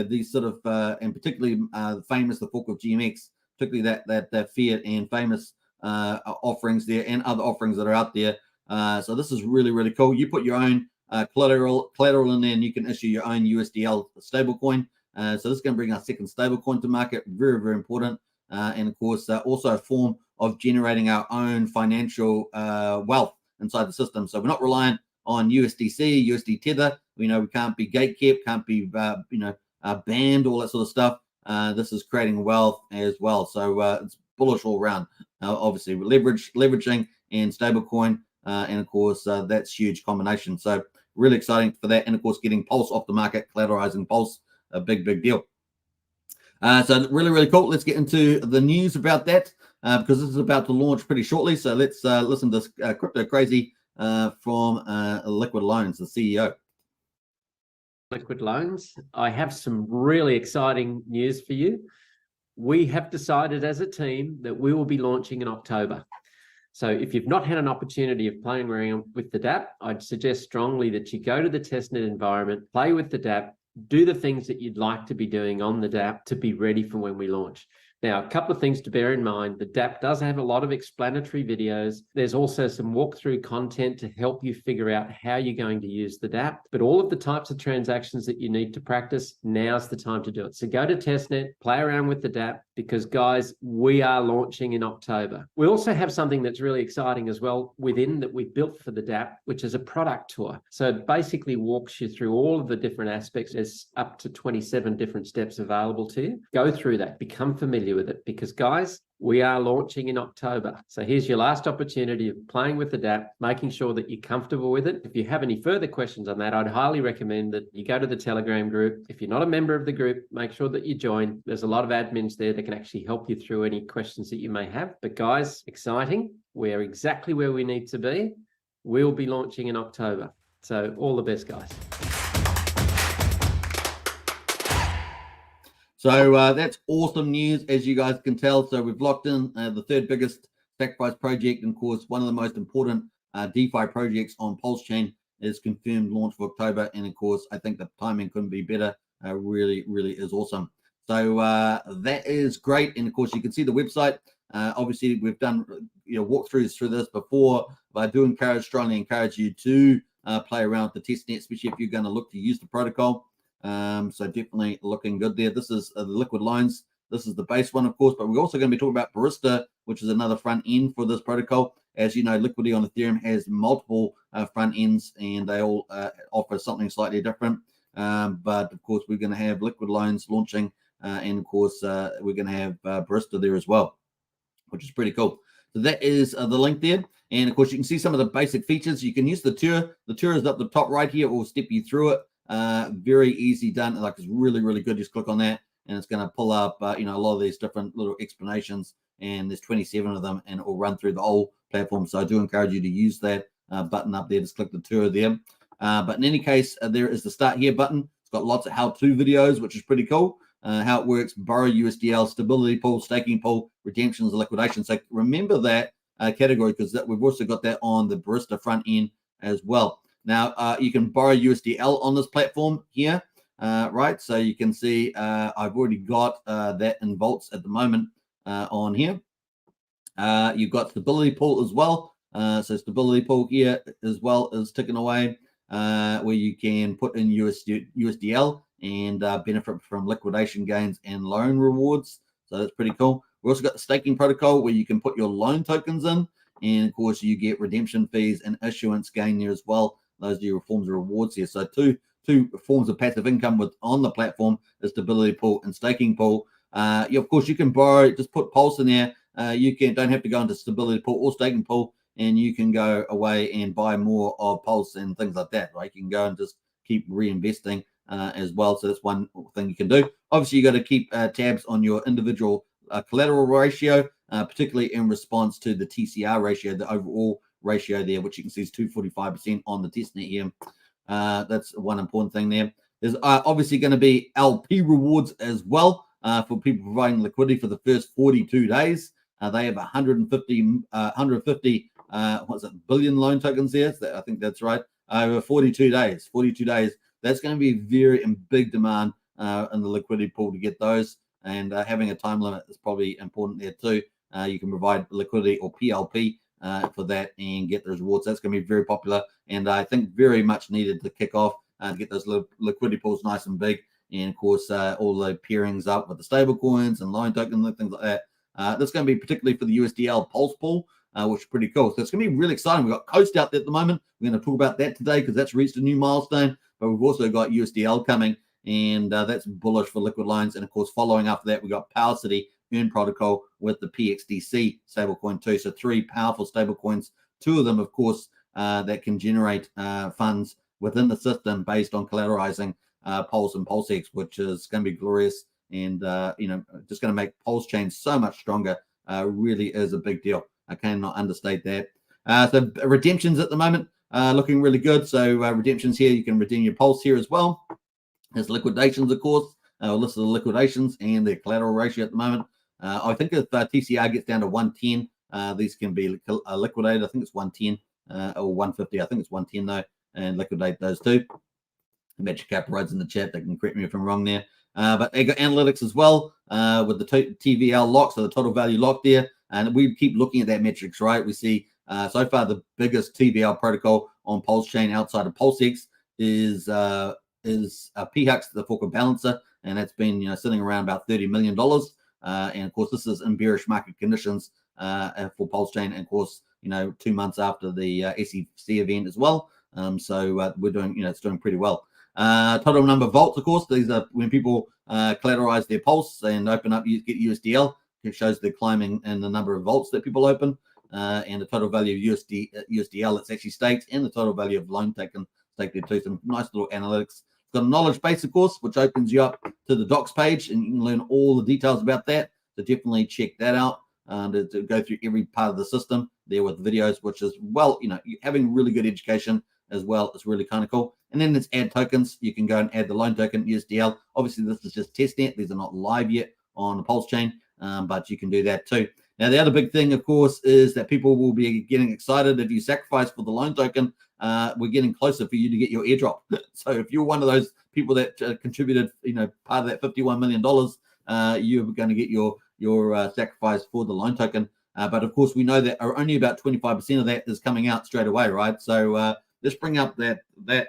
these sort of, and particularly famous, the fork of GMX, particularly that Fiat and famous offerings there and other offerings that are out there. So this is really, really cool. You put your own collateral in there and you can issue your own USDL stablecoin. So this is going to bring our second stablecoin to market. Very, very important. And of course, also a form of generating our own financial wealth inside the system. So we're not reliant on USDC, USD Tether. We can't be gatekept, can't be banned, all that sort of stuff. This is creating wealth as well. So it's bullish all around. Obviously, leveraging and stablecoin, and of course that's huge combination. So really exciting for that. And of course, getting Pulse off the market, collateralizing Pulse, a big deal. So really, really cool. Let's get into the news about that because this is about to launch pretty shortly. So let's listen to Crypto Crazy from Liquid Loans, the CEO. Liquid Loans, I have some really exciting news for you. We have decided as a team that we will be launching in October. So if you've not had an opportunity of playing around with the dApp, I'd suggest strongly that you go to the testnet environment, play with the dApp, do the things that you'd like to be doing on the dApp to be ready for when we launch. Now, a couple of things to bear in mind. The dApp does have a lot of explanatory videos. There's also some walkthrough content to help you figure out how you're going to use the dApp. But all of the types of transactions that you need to practice, now's the time to do it. So go to testnet, play around with the dApp, because guys, we are launching in October. We also have something that's really exciting as well within that we built for the dApp, which is a product tour. So it basically walks you through all of the different aspects. There's up to 27 different steps available to you. Go through that, become familiar with it, because guys, we are launching in October. So here's your last opportunity of playing with the dApp, making sure that you're comfortable with it. If you have any further questions on that, I'd highly recommend that you go to the Telegram group. If you're not a member of the group, make sure that you join. There's a lot of admins there that can actually help you through any questions that you may have. But guys, exciting. We're exactly where we need to be. We'll be launching in October. So all the best, guys. So that's awesome news, as you guys can tell. So we've locked in the third biggest Sacrifice project, and of course, one of the most important DeFi projects on Pulsechain is confirmed launch for October. And of course, I think the timing couldn't be better. Really, really is awesome. So that is great. And of course, you can see the website. Obviously, we've done walkthroughs through this before, but I do strongly encourage you to play around with the testnet, especially if you're going to look to use the protocol. So definitely looking good there. This is the liquid loans. This is the base one, of course, but we're also going to be talking about Barista, which is another front end for this protocol. As you know, liquidity on Ethereum has multiple front ends, and they all offer something slightly different. But of course, we're going to have liquid loans launching, and of course, we're going to have Barista there as well, which is pretty cool. So that is the link there. And of course, you can see some of the basic features. You can use the tour. The tour is up the top right here. We'll step you through it. Very easy done. Like, it's really, really good. Just click on that, and it's going to pull up, a lot of these different little explanations. And there's 27 of them, and it will run through the whole platform. So I do encourage you to use that button up there. Just click the tour there. But in any case, there is the Start Here button. It's got lots of how-to videos, which is pretty cool. How it works: borrow USDL, stability pool, staking pool, redemptions, liquidation. So remember that category, because we've also got that on the Barista front end as well. Now, you can borrow USDL on this platform here, right? So you can see I've already got that in vaults at the moment on here. You've got stability pool as well. So stability pool here as well is ticking away, where you can put in USDL and benefit from liquidation gains and loan rewards. So that's pretty cool. We also got the staking protocol, where you can put your loan tokens in, and of course you get redemption fees and issuance gain there as well. Those are your forms of rewards here. So two forms of passive income on the platform: the stability pool and staking pool. Of course, you can borrow. Just put Pulse in there. You don't have to go into stability pool or staking pool, and you can go away and buy more of Pulse and things like that, right? You can go and just keep reinvesting as well. So that's one thing you can do. Obviously, you got to keep tabs on your individual collateral ratio, particularly in response to the TCR ratio, the overall ratio there, which you can see is 245% on the testnet here. That's one important thing there. There's obviously going to be LP rewards as well for people providing liquidity for the first 42 days. They have 150 billion loan tokens there. I think that's right. Over 42 days. 42 days. That's going to be very in big demand in the liquidity pool to get those. And having a time limit is probably important there too. You can provide liquidity or PLP for that and get those rewards. That's going to be very popular, and I think very much needed to kick off to get those liquidity pools nice and big. And of course, all the pairings up with the stable coins and loan tokens and things like that. That's going to be particularly for the USDL Pulse pool, which is pretty cool. So it's going to be really exciting. We've got Coast out there at the moment. We're going to talk about that today because that's reached a new milestone. But we've also got USDL coming, and that's bullish for liquid loans. And of course, following after that, we've got Power City Earn protocol with the PXDC stablecoin too. So 3 powerful stablecoins, 2 of them, of course, that can generate funds within the system based on collateralizing Pulse and PulseX, which is going to be glorious, and just going to make Pulsechain so much stronger. Really is a big deal. I cannot understate that. So redemptions at the moment looking really good. So redemptions here, you can redeem your Pulse here as well. There's liquidations, of course. List of the liquidations and their collateral ratio at the moment. I think if TCR gets down to 110, these can be liquidated. I think it's 110 or 150. I think it's 110 though, and liquidate those too. Magic Cap rides in the chat. They can correct me if I'm wrong there. But they got analytics as well with the TVL lock, so the total value lock there. And we keep looking at that metrics, right? We see so far the biggest TVL protocol on Pulsechain outside of PulseX is PHUX, the fork of balancer, and that's been sitting around about $30 million. And of course, this is in bearish market conditions for Pulsechain, and of course, 2 months after the SEC event as well. So we're doing, it's doing pretty well. Total number of vaults, of course, these are when people collateralize their Pulse and open up, get USDL. It shows the climbing and the number of vaults that people open, and the total value of USDL that's actually staked, and the total value of loan taken staked there too. Some nice little analytics. It's got a knowledge base, of course, which opens you up to the docs page, and you can learn all the details about that. So definitely check that out to go through every part of the system there with videos, which is, well, having really good education as well is really kind of cool. And then there's add tokens. You can go and add the loan token USDL. Obviously, this is just testnet. These are not live yet on the Pulsechain, but you can do that too. Now, the other big thing, of course, is that people will be getting excited if you sacrifice for the loan token. We're getting closer for you to get your airdrop. So if you're one of those people that contributed, part of that $51 million, you're going to get your sacrifice for the loan token. But of course, we know that only about 25% of that is coming out straight away, right? So let's bring up that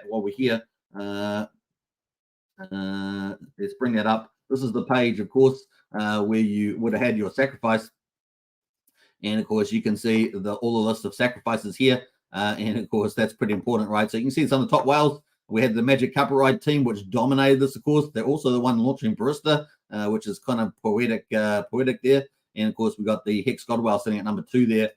while we're here. Let's bring that up. This is the page, of course, where you would have had your sacrifice. And of course, you can see all the list of sacrifices here. And of course, that's pretty important, right? So you can see some of the top whales. We had the Magic Carpet Ride team, which dominated this, of course. They're also the one launching Barista, which is kind of poetic there. And of course, we got the Hex Godwell sitting at number 2 there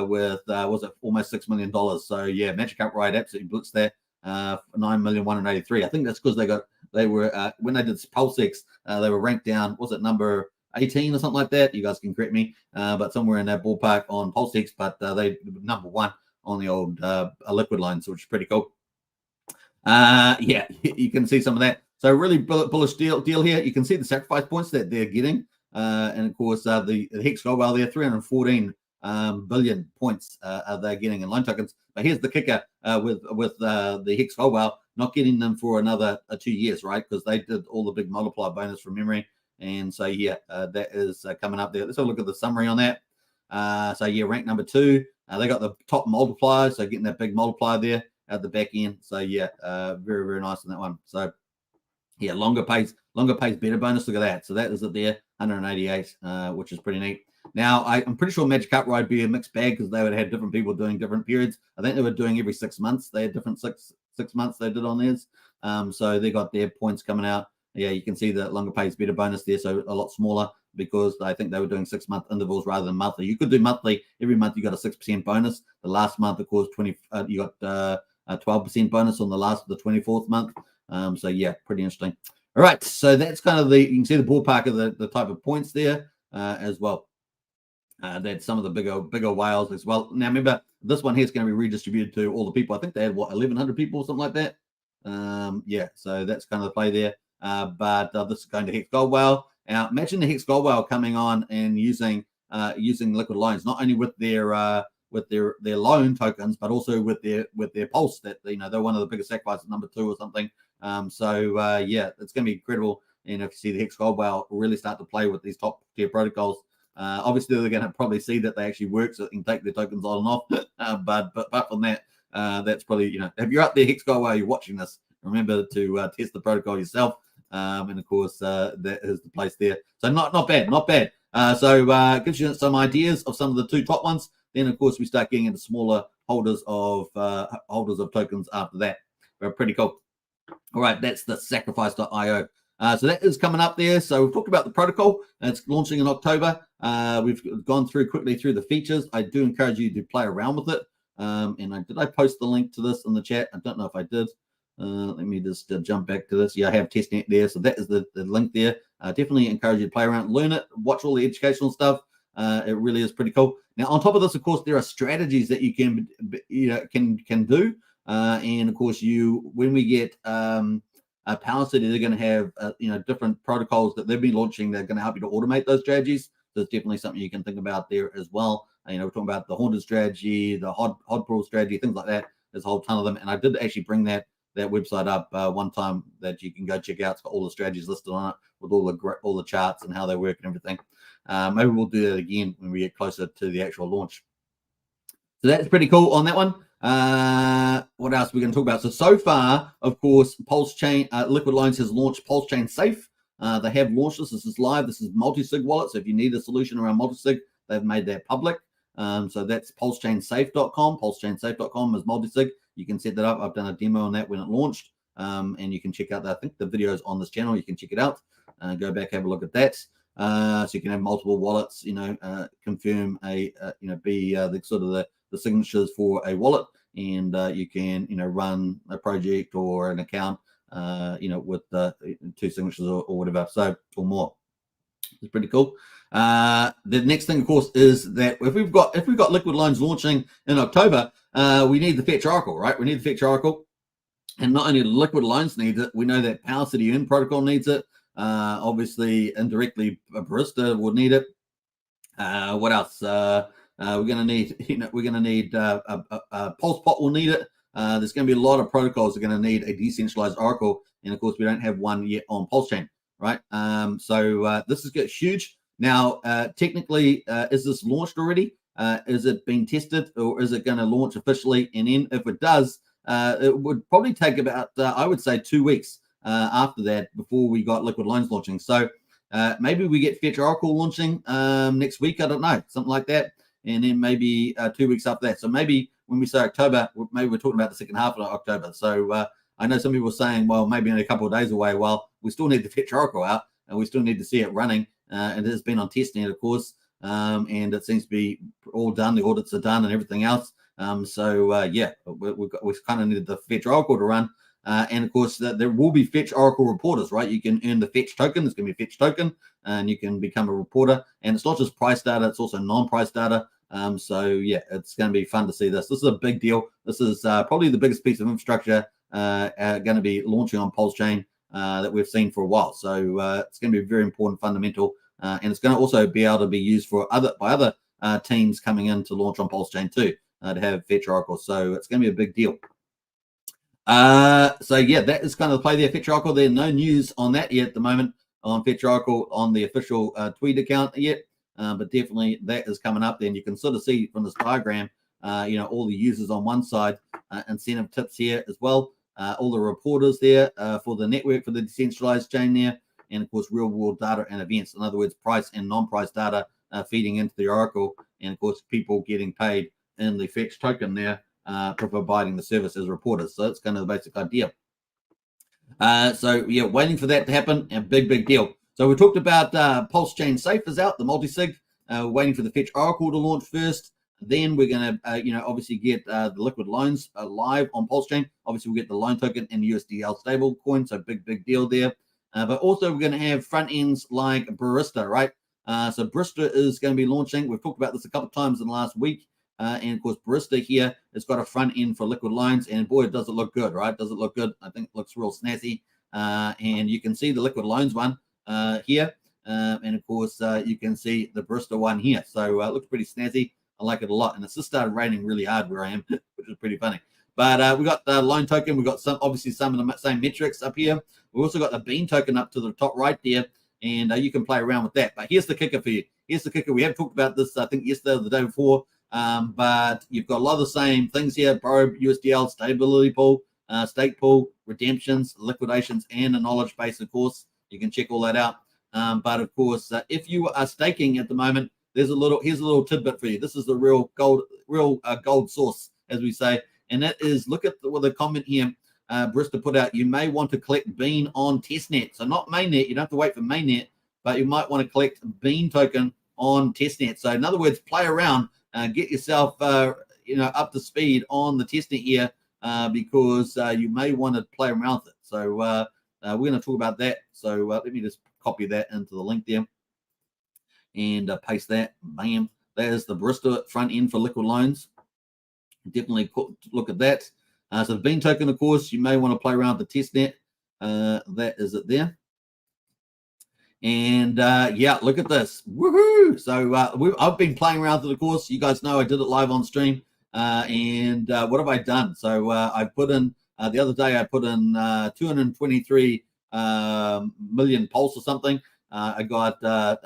with was it almost $6 million. So yeah, Magic Carpet Ride absolutely blitzed that. 9,183,000. I think that's because they were when they did Pulsechain, they were ranked down. Was it number 18 or something like that? You guys can correct me, but somewhere in that ballpark on Pulsechain. But they number 1 on the old liquid lines, which is pretty cool. Yeah, you can see some of that. So really bullish deal here. You can see the sacrifice points that they're getting, and of course the Hex Goldwell there, 314 billion points are they getting in loan tokens. But here's the kicker with the Hex Goldwell, not getting them for another 2 years, right? Because they did all the big multiplier bonus from memory, and so yeah, that is coming up there. Let's have a look at the summary on that. So yeah, ranked number 2. They got the top multiplier, so getting that big multiplier there at the back end. So yeah, very, very nice on that one. So yeah, longer pays better bonus. Look at that. So that is it there, 188, which is pretty neat. Now I'm pretty sure Magic Carpet Ride would be a mixed bag because they would have different people doing different periods. I think they were doing every 6 months. They had different six months they did on theirs. So they got their points coming out. Yeah, you can see the longer pays better bonus there, so a lot smaller because I think they were doing 6 month intervals rather than monthly. You could do monthly. Every month you got a 6% bonus. The last month, of course, you got a 12% bonus on the 24th month. So yeah, pretty interesting. All right, so that's kind of you can see the ballpark of the type of points there as well. That's some of the bigger whales as well. Now remember, this one here is going to be redistributed to all the people. I think they had 1,100 people or something like that. Yeah, so that's kind of the play there. But this is going to Hex Gold Whale. Now imagine the Hex Gold Whale coming on and using liquid loans, not only with their loan tokens, but also with their pulse. That they're one of the biggest sacrifices, number 2 or something. So yeah, it's going to be incredible. And if you see the Hex Gold Whale really start to play with these top tier protocols, obviously they're going to probably see that they actually work, so they can take their tokens on and off. But apart from that, that's probably if you're up there, Hex Gold Whale, you're watching this, remember to test the protocol yourself. And of course, that is the place there. So not bad. So gives you some ideas of some of the 2 top ones. Then of course we start getting into smaller holders of tokens after that. But pretty cool. All right, that's the sacrifice.io. So that is coming up there. So we've talked about the protocol. It's launching in October. We've gone quickly through the features. I do encourage you to play around with it. And did I post the link to this in the chat? I don't know if I did. Let me just jump back to this. Yeah, I have testnet there. So that is the link there. Definitely encourage you to play around, learn it, watch all the educational stuff. It really is pretty cool. Now, on top of this, of course, there are strategies that you can do. And of course, when we get Power City, they're going to have different protocols that they've been launching. They're going to help you to automate those strategies. So it's definitely something you can think about there as well. We're talking about the Haunted strategy, the Hod Pool strategy, things like that. There's a whole ton of them. And I did actually bring that website up one time that you can go check out. It's got all the strategies listed on it with all the charts and how they work and everything. Maybe we'll do that again when we get closer to the actual launch. So that's pretty cool on that one. What else are we going to talk about? So far, of course, Pulsechain Liquid Loans has launched Pulsechain Safe. They have launched this. This is live. This is multi-sig wallet. So if you need a solution around multi-sig, they've made that public. So that's pulsechainssafe.com. Pulsechainssafe.com is multi-sig. You can set that up. I've done a demo on that when it launched. And you can check out, I think the video is on this channel. You can check it out. Go back, have a look at that. So you can have multiple wallets, confirm the signatures for a wallet, and you can, run a project or an account, with 2 signatures or whatever, so or more. It's pretty cool. The next thing, of course, is that if we've got liquid loans launching in October, we need the Fetch Oracle, right? We need the Fetch Oracle, and not only liquid loans need it, we know that Power City Earn protocol needs it. Obviously, indirectly, Barista would need it. What else? We're going to need, we're going to need PulsePot will need it. There's going to be a lot of protocols that are going to need a decentralized Oracle, and of course we don't have one yet on Pulsechain, right? So this is huge. Now, technically, is this launched already? Is it being tested, or is it going to launch officially? And then, if it does, it would probably take about, I would say, 2 weeks after that before we got Liquid Loans launching. So maybe we get Fetch Oracle launching next week. I don't know, something like that. And then maybe 2 weeks after that. So maybe when we say October, maybe we're talking about the second half of October. So I know some people are saying, well, maybe in a couple of days away. Well, we still need the Fetch Oracle out, and we still need to see it running. And it has been on testnet, of course, and it seems to be all done. The audits are done and everything else. Yeah, we kind of needed the Fetch Oracle to run. And of course, there will be Fetch Oracle reporters, right? You can earn the Fetch token. There's going to be a Fetch token, and you can become a reporter. And it's not just price data; it's also non-price data. So yeah, it's going to be fun to see this. This is a big deal. This is probably the biggest piece of infrastructure going to be launching on Pulsechain that we've seen for a while. So it's going to be very important, fundamental, and it's going to also be able to be used for other teams coming in to launch on Pulsechain too, to have Fetch Oracle. So it's going to be a big deal. So yeah, that is kind of the play there. Fetch Oracle. There's no news on that yet at the moment on Fetch Oracle on the official tweet account yet, but definitely that is coming up. Then you can sort of see from this diagram, all the users on one side, incentive tips here as well, all the reporters there for the network, for the decentralized chain there, and of course real world data and events. In other words, price and non-price data feeding into the Oracle, and of course people getting paid in the Fetch token there. For providing the service as reporters. So that's kind of the basic idea. So yeah, waiting for that to happen, a big deal. So we talked about Pulsechain Safe is out, the multi-sig, waiting for the Fetch Oracle to launch first. Then we're going to, obviously get the liquid loans live on Pulsechain. Obviously, we'll get the loan token and USDL stable coin, so big deal there. But also we're going to have front ends like Barista, right? So Barista is going to be launching. We've talked about this a couple of times in the last week. And of course, Barista here has got a front end for liquid loans, and boy, does it look good, right? Does it look good? I think it looks real snazzy. And you can see the liquid loans one here, and of course, you can see the Barista one here. So it looks pretty snazzy. I like it a lot, and it's just started raining really hard where I am, which is pretty funny. But we got the loan token. We've got some of the same metrics up here. We've also got the bean token up to the top right there, and you can play around with that. But here's the kicker for you. Here's the kicker. We have talked about this, I think, yesterday or the day before. But you've got a lot of the same things here: probe, USDL, stability pool, stake pool, redemptions, liquidations, and a knowledge base. Of course, you can check all that out. But of course, if you are staking at the moment, here's a little tidbit for you. This is the real gold source, as we say, and that is, look at the comment here. Barista put out, you may want to collect Bean on testnet, so not mainnet. You don't have to wait for mainnet, but you might want to collect Bean token on testnet. So in other words, play around. Get yourself, up to speed on the testnet here, because you may want to play around with it. So we're going to talk about that. So let me just copy that into the link there and paste that. Bam. There's the Barista front end for liquid loans. Definitely look at that. So the Bean token, of course, you may want to play around with the testnet. That is it there. And yeah, look at this. Woohoo! So I've been playing around with it, of course. You guys know I did it live on stream. And what have I done? So I put in, the other day, I put in 223 million pulse or something. I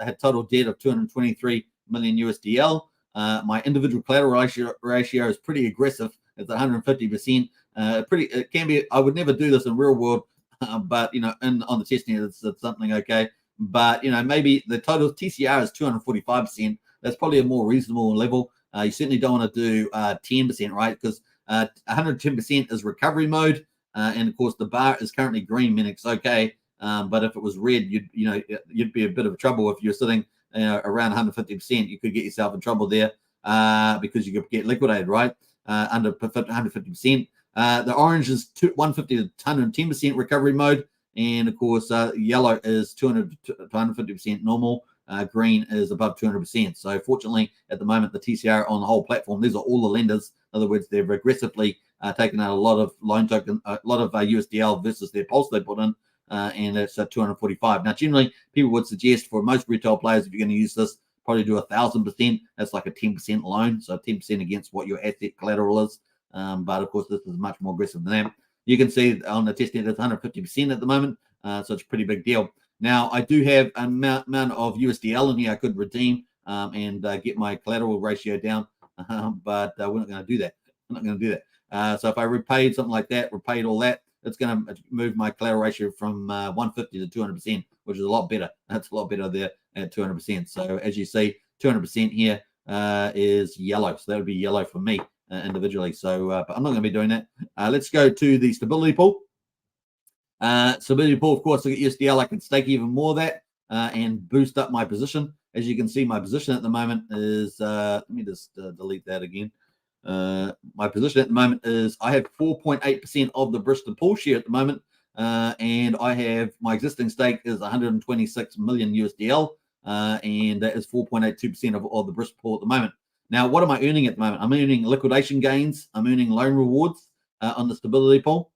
had total debt of 223 million USDL. My individual collateral ratio is pretty aggressive. It's 150%. It can be. I would never do this in real world, but on the testnet, it's something okay. But maybe the total TCR is 245%. That's probably a more reasonable level. You certainly don't want to do 10%, right? Because 110% is recovery mode, and of course the bar is currently green, meaning it's okay. But if it was red, you'd be a bit of trouble if you're sitting around 150%. You could get yourself in trouble there because you could get liquidated, right? Under 150%. The orange is 150 to 110% recovery mode. And of course, yellow is 200 to 150% normal. Green is above 200%. So fortunately, at the moment, the TCR on the whole platform, these are all the lenders. In other words, they've aggressively taken out a lot of loan token, a lot of USDL versus their pulse they put in, and it's at 245. Now, generally, people would suggest for most retail players, if you're going to use this, probably do 1,000%. That's like a 10% loan, so 10% against what your asset collateral is. But of course, this is much more aggressive than that. You can see on the testnet it's 150% at the moment, so it's a pretty big deal. Now, I do have an amount of USDL in here I could redeem and get my collateral ratio down, but we're not going to do that. I'm not going to do that. So if I repaid something like that, repaid all that, it's going to move my collateral ratio from 150 to 200%, which is a lot better. That's a lot better there at 200%. So as you see, 200% here is yellow. So that would be yellow for me individually. So, but I'm not going to be doing that. Let's go to the stability pool. Stability pool, of course, I get USDL. I can stake even more of that and boost up my position. As you can see, my position at the moment is, let me just delete that again. My position at the moment is I have 4.8% of the Barista pool share at the moment, and I have my existing stake is 126 million USDL, and that is 4.82% of the Barista pool at the moment. Now, what am I earning at the moment? I'm earning liquidation gains. I'm earning loan rewards on the stability pool,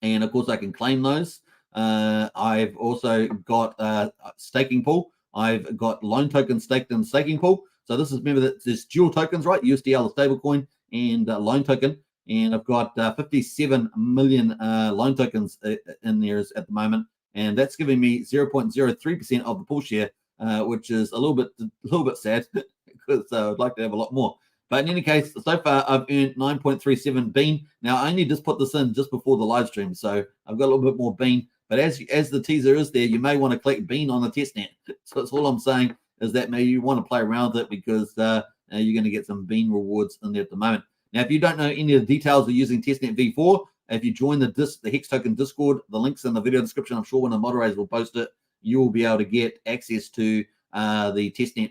and of course I can claim those. I've also got a staking pool. I've got loan tokens staked in the staking pool. So this is, remember that there's dual tokens, right? USDL, a stablecoin, and loan token. And I've got 57 million loan tokens in there at the moment. And that's giving me 0.03% of the pool share, which is a little bit sad because I'd like to have a lot more. But in any case, so far I've earned 9.37 bean. Now I only just put this in just before the live stream, so I've got a little bit more bean. But as the teaser is there, you may want to collect bean on the testnet. So that's all I'm saying is that maybe you want to play around with it because you're going to get some bean rewards in there at the moment. Now, if you don't know any of the details of using testnet v4, if you join the Hex Token Discord, the link's in the video description. I'm sure one of the moderators will post it. You will be able to get access to the testnet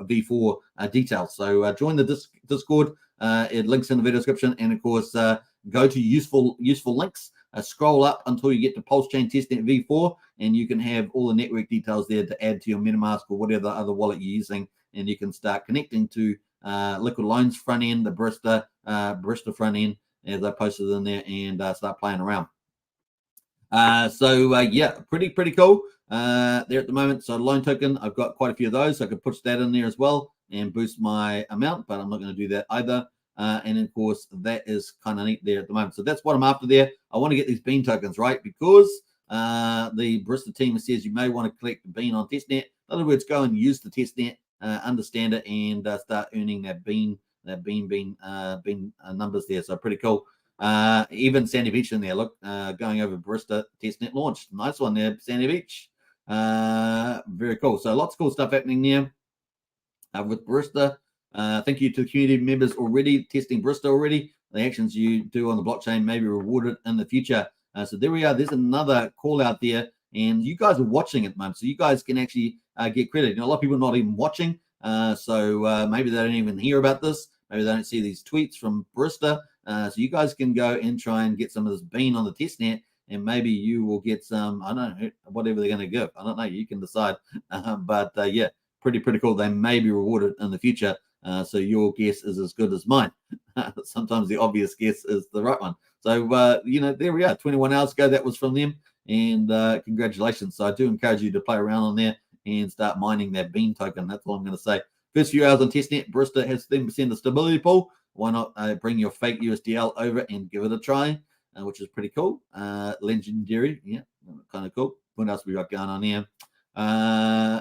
v4 details. So join the Discord. It links in the video description, and of course go to useful links. Scroll up until you get to Pulsechain testnet v4, and you can have all the network details there to add to your MetaMask or whatever other wallet you're using, and you can start connecting to Liquid Loans front end, the Barista front end, as I posted in there, and start playing around. Yeah, pretty cool there at the moment. So loan token, I've got quite a few of those. So I could push that in there as well and boost my amount, but I'm not going to do that either. And of course, that is kind of neat there at the moment. So that's what I'm after there. I want to get these bean tokens, right? Because the Barista team says you may want to collect the bean on testnet. In other words, go and use the testnet, understand it, and start earning that bean numbers there. So pretty cool. Even Sandy Beach in there, look, going over Barista testnet launch. Nice one there, Sandy Beach. Very cool. So lots of cool stuff happening there with Barista. Thank you to the community members already testing Barista already. The actions you do on the blockchain may be rewarded in the future. So there we are. There's another call out there, and you guys are watching at the moment, so you guys can actually get credit. You know, a lot of people are not even watching, so maybe they don't even hear about this. Maybe they don't see these tweets from Barista. So you guys can go and try and get some of this bean on the testnet, and maybe you will get some, I don't know, whatever they're going to give. I don't know. You can decide. But yeah, pretty cool. They may be rewarded in the future. So your guess is as good as mine. Sometimes the obvious guess is the right one. So, you know, there we are. 21 hours ago, that was from them. And congratulations. So I do encourage you to play around on there and start mining that bean token. That's all I'm going to say. First few hours on testnet, Barista has 10% of stability pool. Why not bring your fake USDL over and give it a try, which is pretty cool. Legendary. Yeah, kind of cool. What else we got going on here?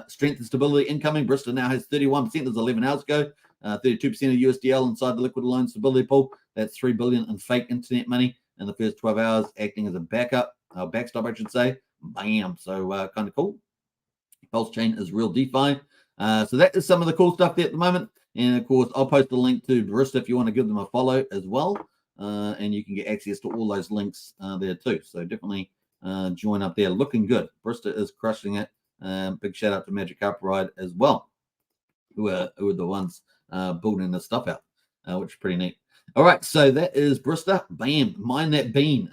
Strength and stability incoming. Barista now has 31%. There's 11 hours ago. 32% of USDL inside the liquid loan stability pool. That's $3 billion in fake internet money in the first 12 hours, acting as a backstop, I should say. Bam. So kind of cool. Pulsechain is real DeFi. So that is some of the cool stuff there at the moment. And of course, I'll post a link to Barista if you want to give them a follow as well. And you can get access to all those links there too. So definitely join up there. Looking good. Barista is crushing it. Big shout out to Magic Carpet Ride as well, who are the ones building this stuff out, which is pretty neat. All right, so that is Barista. Bam, mine that bean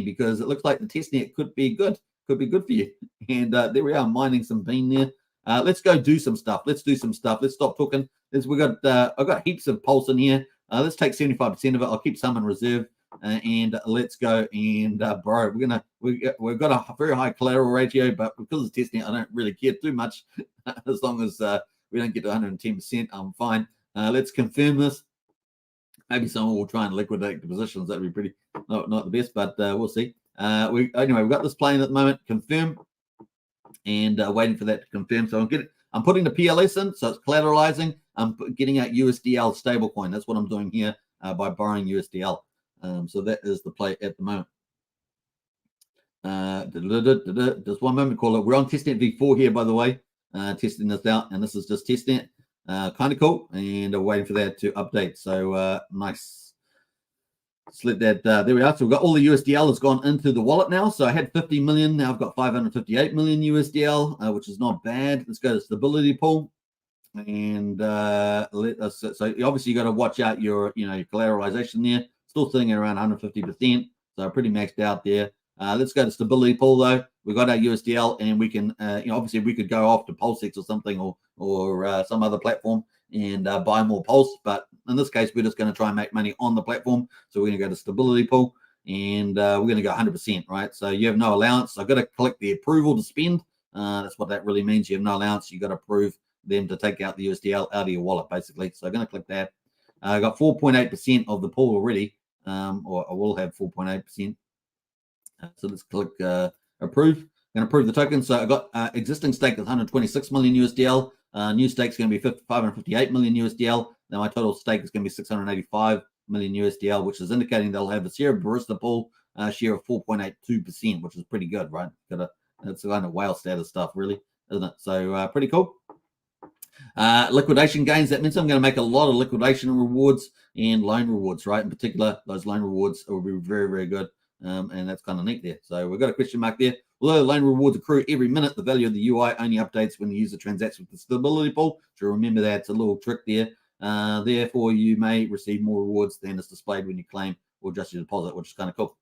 because it looks like the testnet could be good for you. And there we are, mining some bean there. Let's go do some stuff. Let's stop talking. I've got heaps of pulse in here. Let's take 75% of it. I'll keep some in reserve, and let's go and borrow. We've got a very high collateral ratio, but because it's testnet, I don't really care too much as long as we don't get to 110%, I'm fine. Let's confirm this. Maybe someone will try and liquidate the positions. That'd be pretty not the best, but we'll see. We've got this playing at the moment. Confirm, and waiting for that to confirm. So I'm putting the PLS in, so it's collateralizing. I'm getting out USDL stablecoin. That's what I'm doing here by borrowing USDL. So that is the play at the moment. Just one moment, caller. We're on testnet v4 here, by the way. Testing this out, and this is just testnet. Kind of cool, and waiting for that to update. So nice. Let that there we are. So we've got all the USDL has gone into the wallet now. So I had 50 million, now I've got 558 million USDL, which is not bad. Let's go to stability pool, and let us. So obviously you got to watch out your your collateralization there. Still sitting at around 150%, so pretty maxed out there. Let's go to stability pool though. We got our USDL, and we can obviously we could go off to Pulsechain or something, or some other platform and buy more Pulse. But in this case, we're just going to try and make money on the platform. So we're going to go to stability pool, and we're going to go 100%, right? So you have no allowance. I've got to collect the approval to spend. That's what that really means. You have no allowance. You got to approve them to take out the USDL out of your wallet, basically. So I'm going to click that. I got 4.8% of the pool already, or I will have 4.8%. So let's click approve. I'm going to approve the token. So I got existing stake is 126 million USDL. New stake is going to be 558 million USDL. Now my total stake is going to be 685 million USDL, which is indicating they'll have a Sierra Barista pool share of 4.82%, which is pretty good, right? It's kind of whale status stuff, really, isn't it? So pretty cool. Liquidation gains. That means I'm going to make a lot of liquidation rewards and loan rewards, right? In particular, those loan rewards will be very, very good. And that's kind of neat there. So we've got a question mark there. Although loan rewards accrue every minute, the value of the UI only updates when the user transacts with the stability pool. So remember that. It's a little trick there. Therefore, you may receive more rewards than is displayed when you claim or adjust your deposit, which is kind of cool.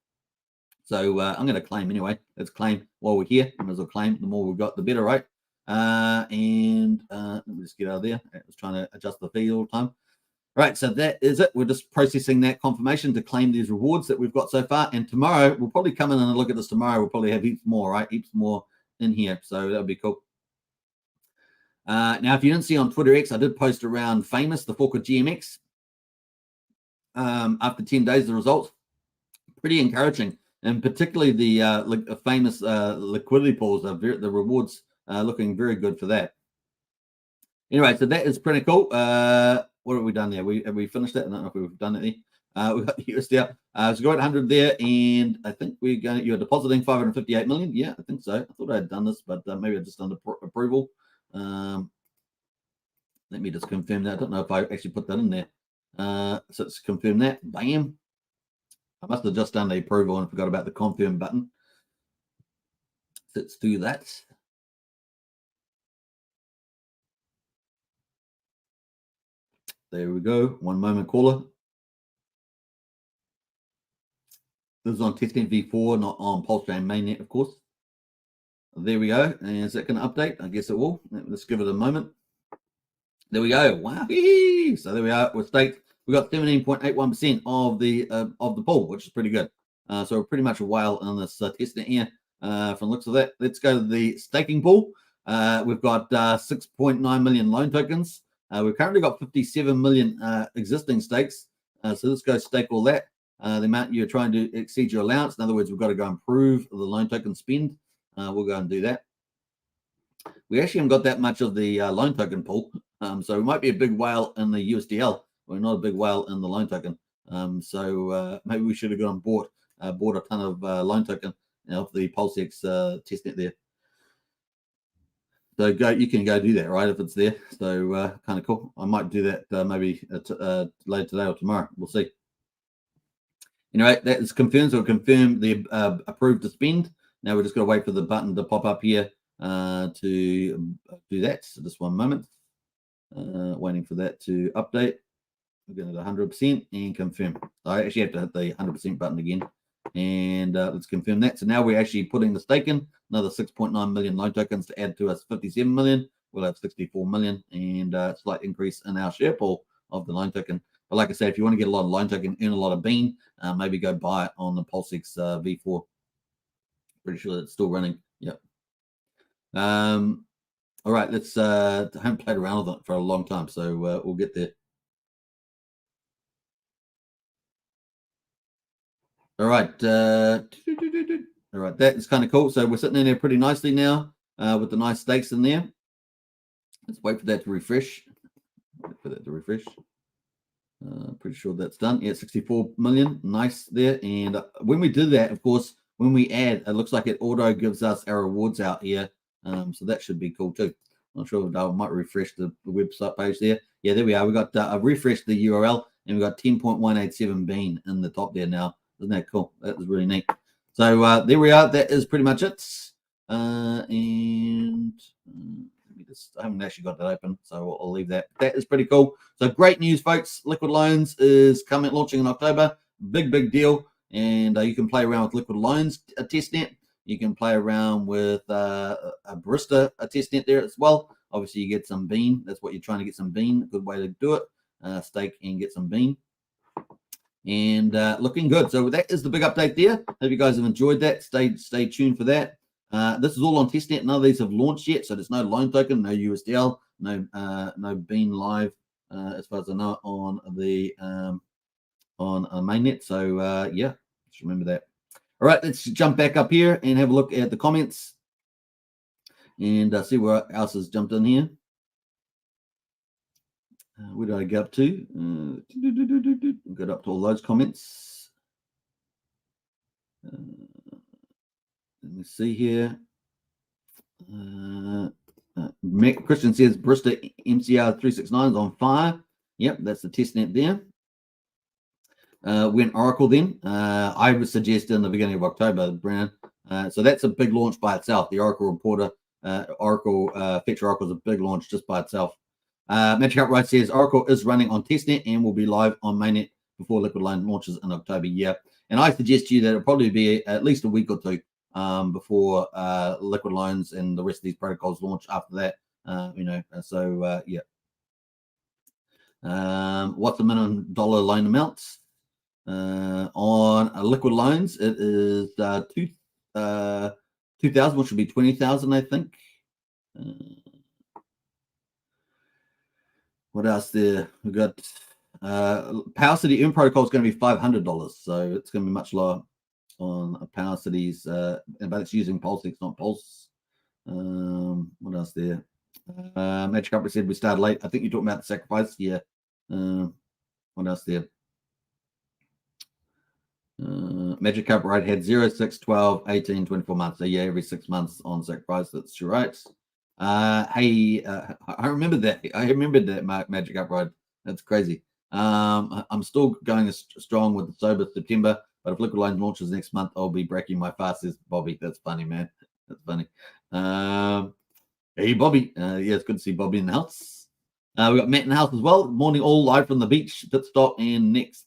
So I'm going to claim anyway. Let's claim while we're here. Might as well claim. The more we've got, the better, right? Let me just get out of there. I was trying to adjust the feed all the time. Right, so that is it. We're just processing that confirmation to claim these rewards that we've got so far. And tomorrow, we'll probably come in and look at this tomorrow. We'll probably have heaps more, right? Heaps more in here. So that'll be cool. Now, if you didn't see on Twitter X, I did post around Famous, the fork of GMX. After 10 days, the results, pretty encouraging. And particularly the Famous liquidity pools, the rewards looking very good for that. Anyway, so that is pretty cool. What have we done there? Have we finished it? I don't know if we've done it there. We've got the USD. So go at 100 there, and I think you're depositing 558 million. Yeah, I think so. I thought I had done this, but maybe I just done the approval. Let me just confirm that. I don't know if I actually put that in there. So let's confirm that. Bam. I must have just done the approval and forgot about the confirm button. So let's do that. There we go. One moment, caller. This is on testnet v4, not on Pulsechain mainnet, of course. There we go. And is that going to update? I guess it will. Let's give it a moment. There we go. Wow. So there we are. We're staked. We got 17.81% of the pool, which is pretty good. So we're pretty much a whale on this testnet here. From the looks of that, let's go to the staking pool. We've got 6.9 million loan tokens. We've currently got 57 million existing stakes. So let's go stake all that. The amount you're trying to exceed your allowance. In other words, we've got to go improve the loan token spend. We'll go and do that. We actually haven't got that much of the loan token pool. So we might be a big whale in the USDL. We're not a big whale in the loan token. So maybe we should have gone and bought a ton of loan token off the Pulsechain testnet there. So you can go do that, right, if it's there. So kind of cool. I might do that maybe later today or tomorrow. We'll see. Anyway, that is confirmed. So we'll confirm the approved to spend. Now we're just going to wait for the button to pop up here to do that. So just one moment. Waiting for that to update. We're going to 100% and confirm. So I actually have to hit the 100% button again. And let's confirm that. So now we're actually putting the stake in. Another 6.9 million loan tokens to add to us 57 million. We'll have 64 million and a slight increase in our share pool of the loan token. But like I said, if you want to get a lot of loan token, earn a lot of bean, maybe go buy it on the Pulsechain V4. Pretty sure it's still running. Yep. All right, let's. I haven't played around with it for a long time, so we'll get there. All right. All right, that is kind of cool. So we're sitting in there pretty nicely now with the nice stakes in there. Let's wait for that to refresh. Wait for that to refresh. Pretty sure that's done. Yeah, 64 million. Nice there. And when we do that, of course, when we add, it looks like it auto gives us our rewards out here. So that should be cool too. Not sure if I might refresh the website page there. Yeah, there we are. We got I've refreshed the URL and we got 10.187 bean in the top there now. Isn't that cool? That was really neat. So there we are. That is pretty much it. And let me just, I haven't actually got that open, so I'll leave that. That is pretty cool. So great news, folks. Liquid Loans is launching in October. Big deal. And you can play around with Liquid Loans testnet. You can play around with a Barista testnet there as well. Obviously, you get some bean. That's what you're trying to get, some bean. A good way to do it. Stake and get some bean. And looking good. So that is the big update there. Hope you guys have enjoyed that. Stay tuned for that. This is all on testnet. None of these have launched yet, so there's no loan token, no USDL, no bean live as far as I know on the on mainnet. So yeah, just remember that. All right, let's jump back up here and have a look at the comments and see what else has jumped in here. Where did I get up to? Got up to all those comments. Let me see here. Christian says Barista MCR 369 is on fire. Yep, that's the testnet there. When Oracle then, I would suggest in the beginning of October, Brennan. So that's a big launch by itself. The Oracle Reporter, Oracle Fetch Oracle is a big launch just by itself. Magic Upright says Oracle is running on testnet and will be live on mainnet before Liquid Loan launches in October. Yeah, and I suggest to you that it'll probably be at least a week or two before Liquid Loans and the rest of these protocols launch after that. So yeah. What's the minimum dollar loan amount? On Liquid Loans, it is 2,000, which would be 20,000, I think. What else there? We've got Power City Earn Protocol is going to be $500, so it's going to be much lower on Power Cities, but it's using Pulse, it's not Pulse. What else there? Magic Company said we started late. I think you're talking about the sacrifice. Yeah. What else there? Magic Cup right had 0, 6, 12, 18, 24 months. So yeah, every 6 months on sacrifice. That's right. Hey, I remember that. I remembered that Magic Upright. That's crazy. I'm still going strong with the sober September, but if Liquid Loan launches next month, I'll be breaking my fast, says Bobby. That's funny, man. That's funny. Hey, Bobby. Yeah, it's good to see Bobby in the house. We got Matt in the house as well. Morning, all live from the beach, pit stop, and net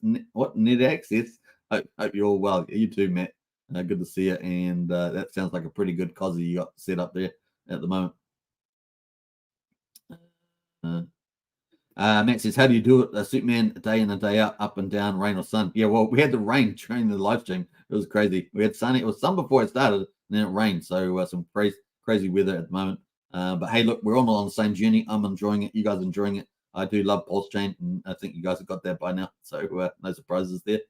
access. Hope you're all well. You too, Matt. Good to see you. And that sounds like a pretty good cosy you got set up there at the moment. Matt says, how do you do it? Superman, day in and day out, up and down, rain or sun? Yeah, well, we had the rain during the live stream. It was crazy. We had sun. It was sun before it started, and then it rained. So some crazy weather at the moment. But hey, look, we're all on the same journey. I'm enjoying it. You guys are enjoying it. I do love Pulsechain, and I think you guys have got that by now. So no surprises there.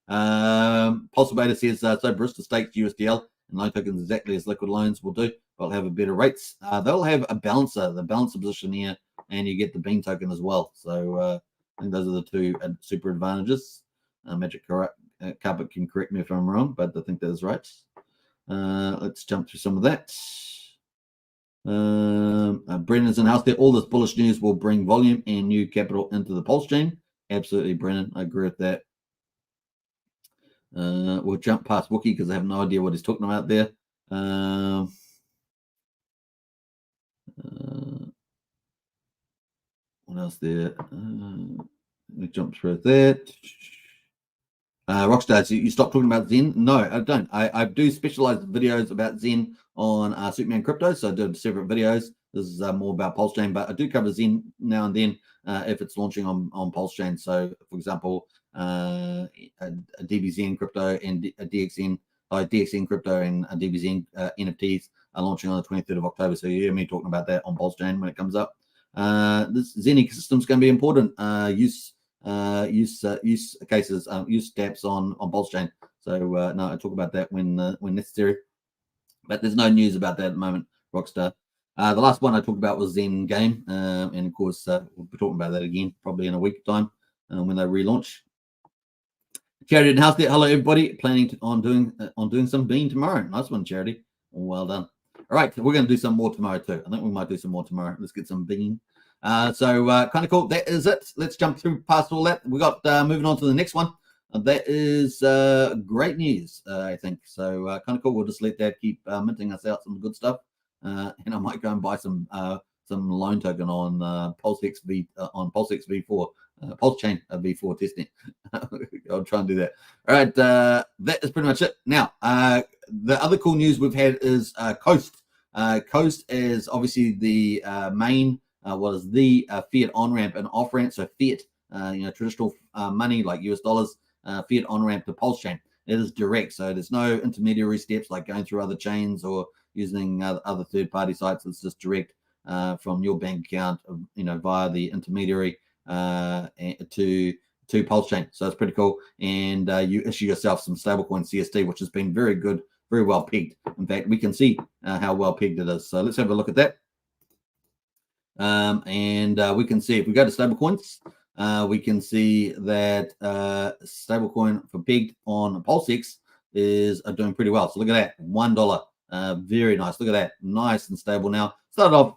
Pulsechain says, so Barista stakes USDL and loan tokens exactly as Liquid Loans will do. They'll have a better rates. They'll have a balancer, the balancer position here, and you get the bean token as well. So I think those are the two super advantages. Magic Carpet can correct me if I'm wrong, but I think that is right. Let's jump through some of that. Brennan's in the house there. All this bullish news will bring volume and new capital into the Pulsechain. Absolutely, Brennan. I agree with that. We'll jump past Wookie because I have no idea what he's talking about there. What else there? Let me jump through that. Rockstar, you stop talking about Zen? No, I don't. I do specialized videos about Zen on Superman Crypto, so I did separate videos. This is more about Pulsechain, but I do cover Zen now and then if it's launching on Pulsechain. So, for example, a DBZN Crypto and a DXN DXN crypto and DBZ NFTs are launching on the 23rd of October. So you hear me talking about that on Pulsechain when it comes up. This Zen ecosystem is going to be important. Use cases, use steps on Pulsechain. So no, I talk about that when necessary. But there's no news about that at the moment, Rockstar. The last one I talked about was Zen Game, and of course we'll be talking about that again probably in a week's time when they relaunch. Charity and House there. Hello everybody. Planning on doing some bean tomorrow. Nice one, Charity. Well done. All right, we're going to do some more tomorrow too. I think we might do some more tomorrow. Let's get some bean. So kind of cool. That is it. Let's jump through past all that. We got moving on to the next one. That is great news, I think. So kind of cool. We'll just let that keep minting us out some good stuff, and I might go and buy some loan token on Pulsechain V4, Pulsechain V4 testing. I'll try and do that. All right, that is pretty much it. Now, the other cool news we've had is Coast. Coast is obviously the main was the fiat on ramp and off ramp. So fiat, traditional money like US dollars. Fiat on-ramp to Pulsechain. It is direct, so there's no intermediary steps like going through other chains or using other third-party sites. It's just direct from your bank account, via the intermediary to Pulsechain. So it's pretty cool. And you issue yourself some stablecoin CST, which has been very good, very well pegged. In fact, we can see how well pegged it is. So let's have a look at that. And we can see if we go to stablecoins. We can see that stablecoin for pegged on PulseX is doing pretty well. So look at that, $1. Very nice. Look at that, nice and stable now. Started off,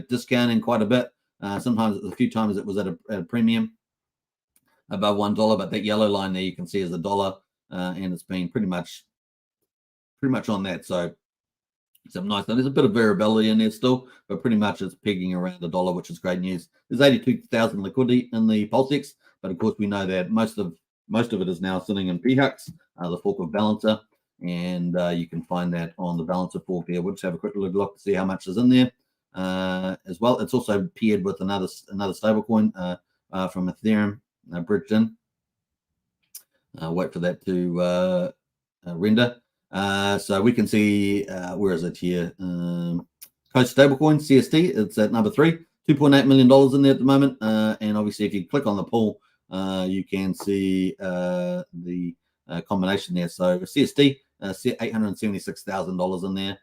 discounting quite a bit. Sometimes a few times it was at a premium above $1, but that yellow line there you can see is $1, and it's been pretty much on that. So some nice. There's a bit of variability in there still, but pretty much it's pegging around $1, which is great news. There's 82,000 liquidity in the PulseX, but of course we know that most of it is now sitting in PHUX, the fork of Balancer, and you can find that on the Balancer fork there. We'll just have a quick look to see how much is in there as well. It's also paired with another stablecoin from Ethereum bridged in. Wait for that to render. So we can see, where is it here? Coast stablecoin, CST, it's at number 3, $2.8 million in there at the moment. And obviously, if you click on the pool, you can see the combination there. So CST, $876,000 in there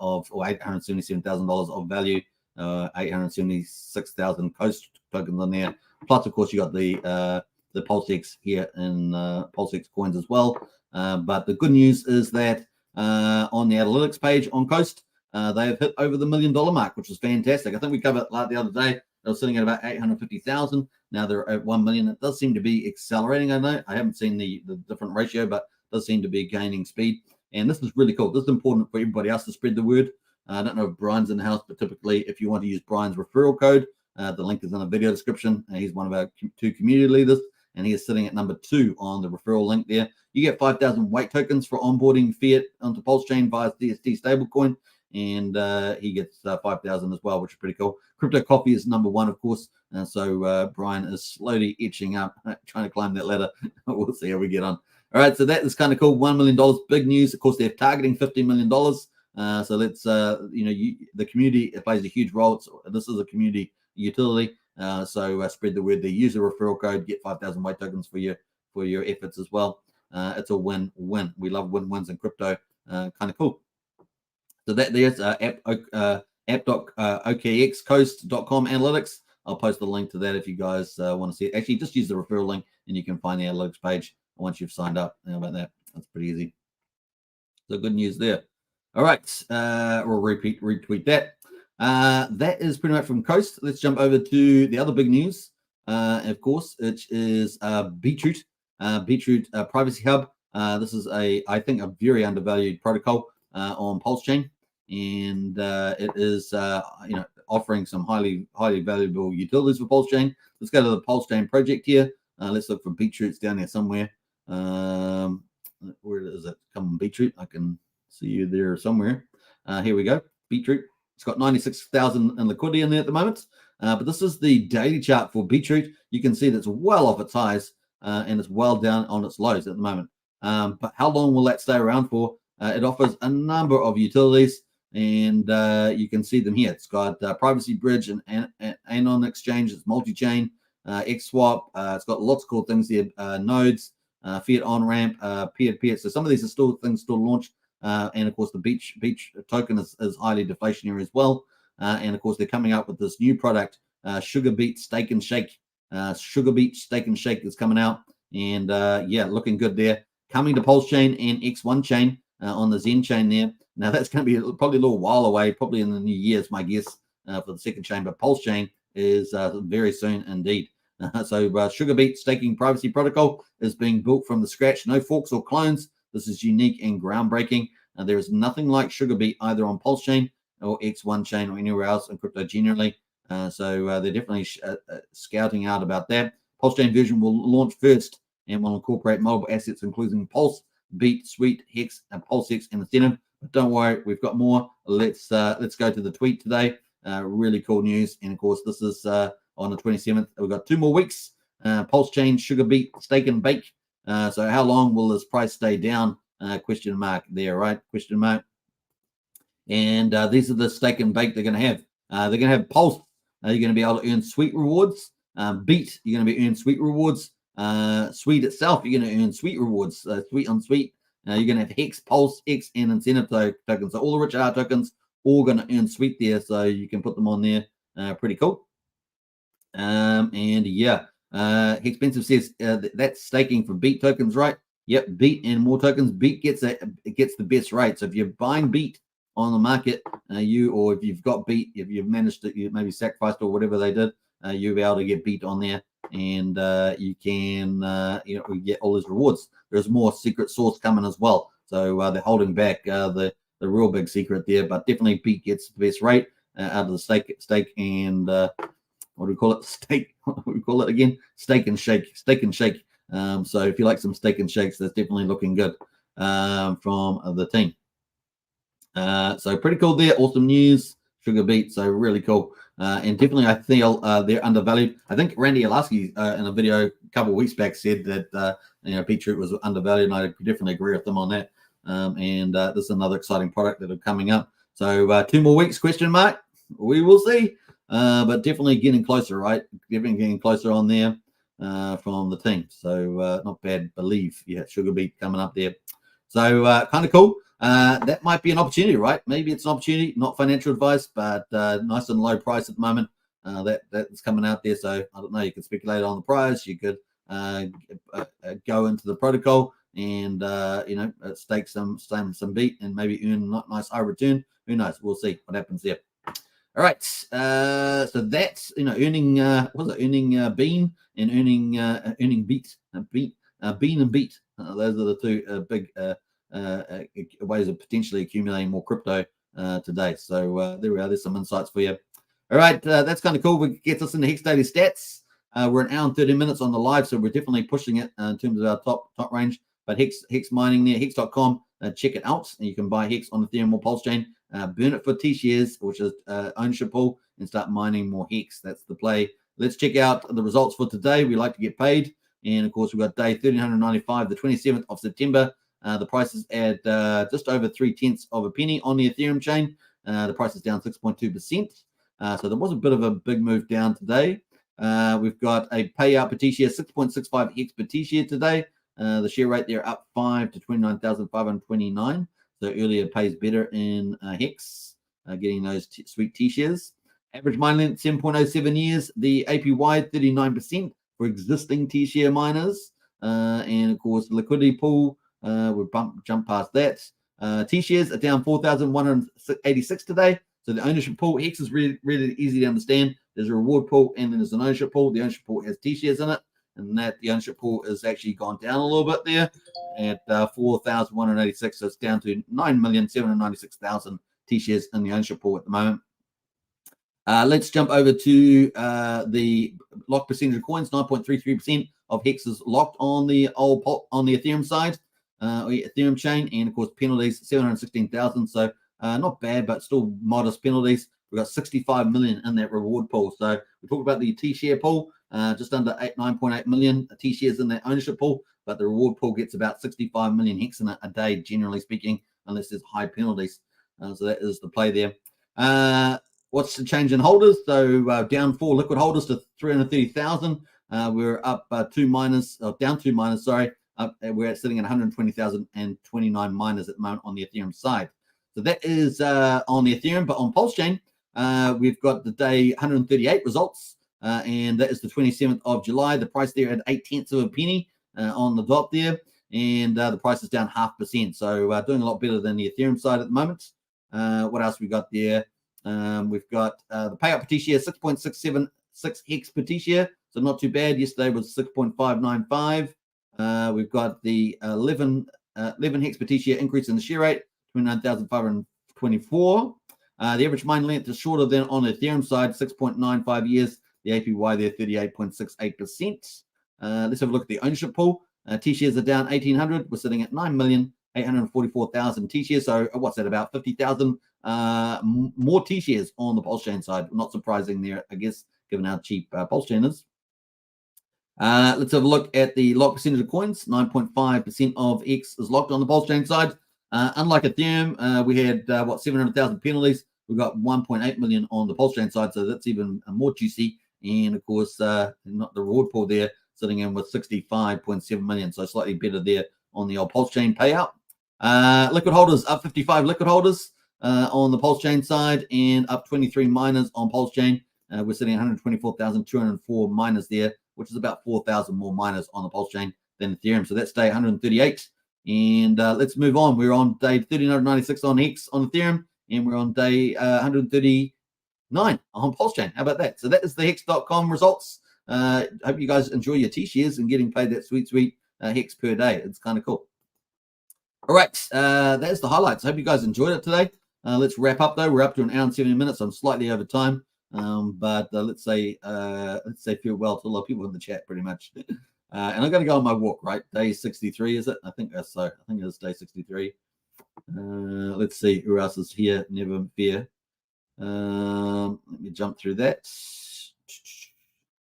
or $877,000 of value, 876,000 Coast tokens in there. Plus, of course, you got the PulseX here in PulseX coins as well. But the good news is that on the analytics page on Coast, they have hit over the $1 million mark, which is fantastic. I think we covered it like the other day. They were sitting at about 850,000. Now they're at 1 million. It does seem to be accelerating. I know I haven't seen the different ratio, but it does seem to be gaining speed. And this is really cool. This is important for everybody else to spread the word. I don't know if Brian's in the house, but typically if you want to use Brian's referral code, the link is in the video description. He's one of our 2 community leaders, and he is sitting at number 2 on the referral link there. You get 5,000 weight tokens for onboarding fiat onto Pulsechain via DST stablecoin, and he gets 5,000 as well, which is pretty cool. Crypto Coffee is number 1, of course, so Brian is slowly etching up, trying to climb that ladder. We'll see how we get on. All right, so that is kind of cool. $1 million, big news. Of course, they're targeting $50 million. So let's, the community plays a huge role. This is a community utility. So spread the word there. Use the referral code, get 5,000 weight tokens for your efforts as well. It's a win-win. We love win-wins in crypto. Kind of cool. So there's app.okxcoast.com analytics. I'll post the link to that if you guys want to see it. Actually, just use the referral link and you can find the analytics page once you've signed up. How about that? That's pretty easy. So good news there. All right, we'll retweet that. That is pretty much from Coast. Let's jump over to the other big news, of course, which is Beetroot. Beetroot Privacy Hub. This is I think a very undervalued protocol on Pulsechain, and it is offering some highly valuable utilities for Pulsechain. Let's go to the Pulsechain project here. Let's look for Beetroot. It's down there somewhere. Where is it? Come on, Beetroot. I can see you there somewhere. Here we go. Beetroot. It's got 96,000 in liquidity in there at the moment. But this is the daily chart for Beetroot. You can see that's well off its highs and it's well down on its lows at the moment. But how long will that stay around for? It offers a number of utilities, and you can see them here. It's got Privacy Bridge and Anon Exchange. It's multi-chain, XSwap. It's got lots of cool things here. Nodes, Fiat Onramp, peer-to-peer. So some of these are still things still launched. And of course, the Beach token is highly deflationary as well. And of course, they're coming up with this new product, SugarBeet Stake and Shake. SugarBeet Stake and Shake is coming out, and yeah, looking good there. Coming to Pulsechain and X1 chain on the Zen chain there. Now that's going to be probably a little while away, probably in the new year, is my guess, for the second chain. But Pulsechain is very soon indeed. So SugarBeet staking privacy protocol is being built from the scratch. No forks or clones. This is unique and groundbreaking. There is nothing like SugarBeet either on Pulsechain or X1 chain or anywhere else in crypto generally. So they're definitely scouting out about that. Pulsechain version will launch first and will incorporate multiple assets, including Pulse, Beat, Sweet, Hex, and PulseX and Incentive. But don't worry, we've got more. Let's go to the tweet today. Really cool news. And of course, this is on the 27th. We've got 2 more weeks. Pulsechain, SugarBeet, Stake and Bake. So how long will this price stay down? Question mark there, right? Question mark. And these are the Stake and Bake they're going to have. They're going to have Pulse. You're going to be able to earn sweet rewards. Beat, you're going to be earning sweet rewards. Sweet itself, you're going to earn sweet rewards. Sweet on sweet. You're going to have Hex, Pulse, X, and Incentive tokens. So all the rich R tokens, all going to earn sweet there. So you can put them on there. Pretty cool. And yeah, Expensive says that's staking for Beat tokens, right? Yep, Beat and more tokens. Beat gets the best rate. So if you're buying Beat on the market, or if you've got Beat, if you've managed to, you maybe sacrificed or whatever they did, you'll be able to get Beat on there, and you can you get all those rewards. There's more secret source coming as well, so they're holding back the real big secret there, but definitely Beat gets the best rate out of the stake and what do we call it? Stake. What do we call it again? Stake and shake. Stake and shake. So if you like some steak and shakes, that's definitely looking good from the team. So pretty cool there. Awesome news. SugarBeet. So really cool. And definitely I feel they're undervalued. I think Randy Alaski in a video a couple of weeks back said that Beetroot was undervalued, and I definitely agree with them on that. And this is another exciting product that are coming up. So 2 more weeks, question mark. We will see. But definitely getting closer, right? Definitely getting closer on there from the team. So not bad, believe. Yeah, SugarBeet coming up there. So kind of cool. That might be an opportunity, right? Maybe it's an opportunity, not financial advice, but nice and low price at the moment. That's coming out there. So I don't know. You could speculate on the price. You could go into the protocol and stake some Beat and maybe earn a nice high return. Who knows? We'll see what happens there. All right, so that's earning earning Bean and earning Beat, Bean and Beat. Those are the 2 big ways of potentially accumulating more crypto today. So there we are. There's some insights for you. All right, that's kind of cool. We get us into Hex Daily Stats. We're an hour and 30 minutes on the live, so we're definitely pushing it in terms of our top range. But Hex mining there, hex.com. Check it out. You can buy Hex on Ethereum or Pulsechain. Burn it for T-shares, which is ownership pool, and start mining more Hex. That's the play. Let's check out the results for today. We like to get paid. And, of course, we've got day 1395, the 27th of September. The price is at just over 0.3 of a penny on the Ethereum chain. The price is down 6.2%. So there was a bit of a big move down today. We've got a payout per T-share, 6.65 Hex per T-share today. The share rate there up 5 to 29,529. So earlier pays better in Hex, getting those sweet T-shares. Average mine length, 7.07 years. The APY, 39% for existing T-share miners. And, of course, liquidity pool, we'll jump past that. T-shares are down 4,186 today. So the ownership pool, Hex is really, really easy to understand. There's a reward pool and then there's an ownership pool. The ownership pool has T-shares in it. And that the ownership pool has actually gone down a little bit there at 4,186. So it's down to 9,796,000 T-shares in the ownership pool at the moment. Let's jump over to the lock percentage of coins. 9.33% of Hex is locked on the Ethereum side, Ethereum chain, and of course penalties 716,000. So not bad, but still modest penalties. We've got 65 million in that reward pool. So we talked about the T-share pool. Just under 9.8 million T-shares in that ownership pool, but the reward pool gets about 65 million hex in a day, generally speaking, unless there's high penalties. So that is the play there. What's the change in holders? So down 4 liquid holders to 330,000. We're up down 2 miners, sorry. We're sitting at 120,029 miners at the moment on the Ethereum side. So that is on the Ethereum, but on Pulsechain, we've got the day 138 results, and that is the 27th of July. The price there at 0.8 of a penny on the dot there, and the price is down 0.5%. So doing a lot better than the Ethereum side at the moment. What else we got there? We've got the payout per T-share, 6.676 hex per T-share, so not too bad. Yesterday was 6.595. We've got the 11 hex per T-share increase in the share rate, 29,524. The average mine length is shorter than on the Ethereum side, 6.95 years. The APY there, 38.68%. Let's have a look at the ownership pool. T-shares are down 1,800. We're sitting at 9,844,000 T-shares. So what's that, about 50,000 more T-shares on the Pulsechain side? Not surprising there, I guess, given how cheap Pulsechain is. Let's have a lock at the lock percentage of coins. 9.5% of X is locked on the Pulsechain side. Unlike Ethereum, we had 700,000 penalties. We've got 1.8 million on the Pulsechain side, so that's even more juicy. And of course, not the reward pool there, sitting in with 65.7 million, so slightly better there on the old Pulsechain payout. Liquid holders up 55 liquid holders on the Pulsechain side, and up 23 miners on Pulsechain. We're sitting at 124,204 miners there, which is about 4,000 more miners on the Pulsechain than Ethereum. So that's day 138. And let's move on. We're on day 39.96 on Hex on Ethereum, and we're on day 139 on Pulsechain. How about that? So that is the Hex.com results. Hope you guys enjoy your T-shares and getting paid that sweet Hex per day. It's kind of cool. All right, that's the highlights. I hope you guys enjoyed it today. Let's wrap up though. We're up to an hour and 70 minutes. I'm slightly over time, but let's say farewell to a lot of people in the chat, pretty much. And I'm going to go on my walk, right? Day 63, is it? I think that's so. I think it's day 63. Let's see who else is here. Never fear. Let me jump through that.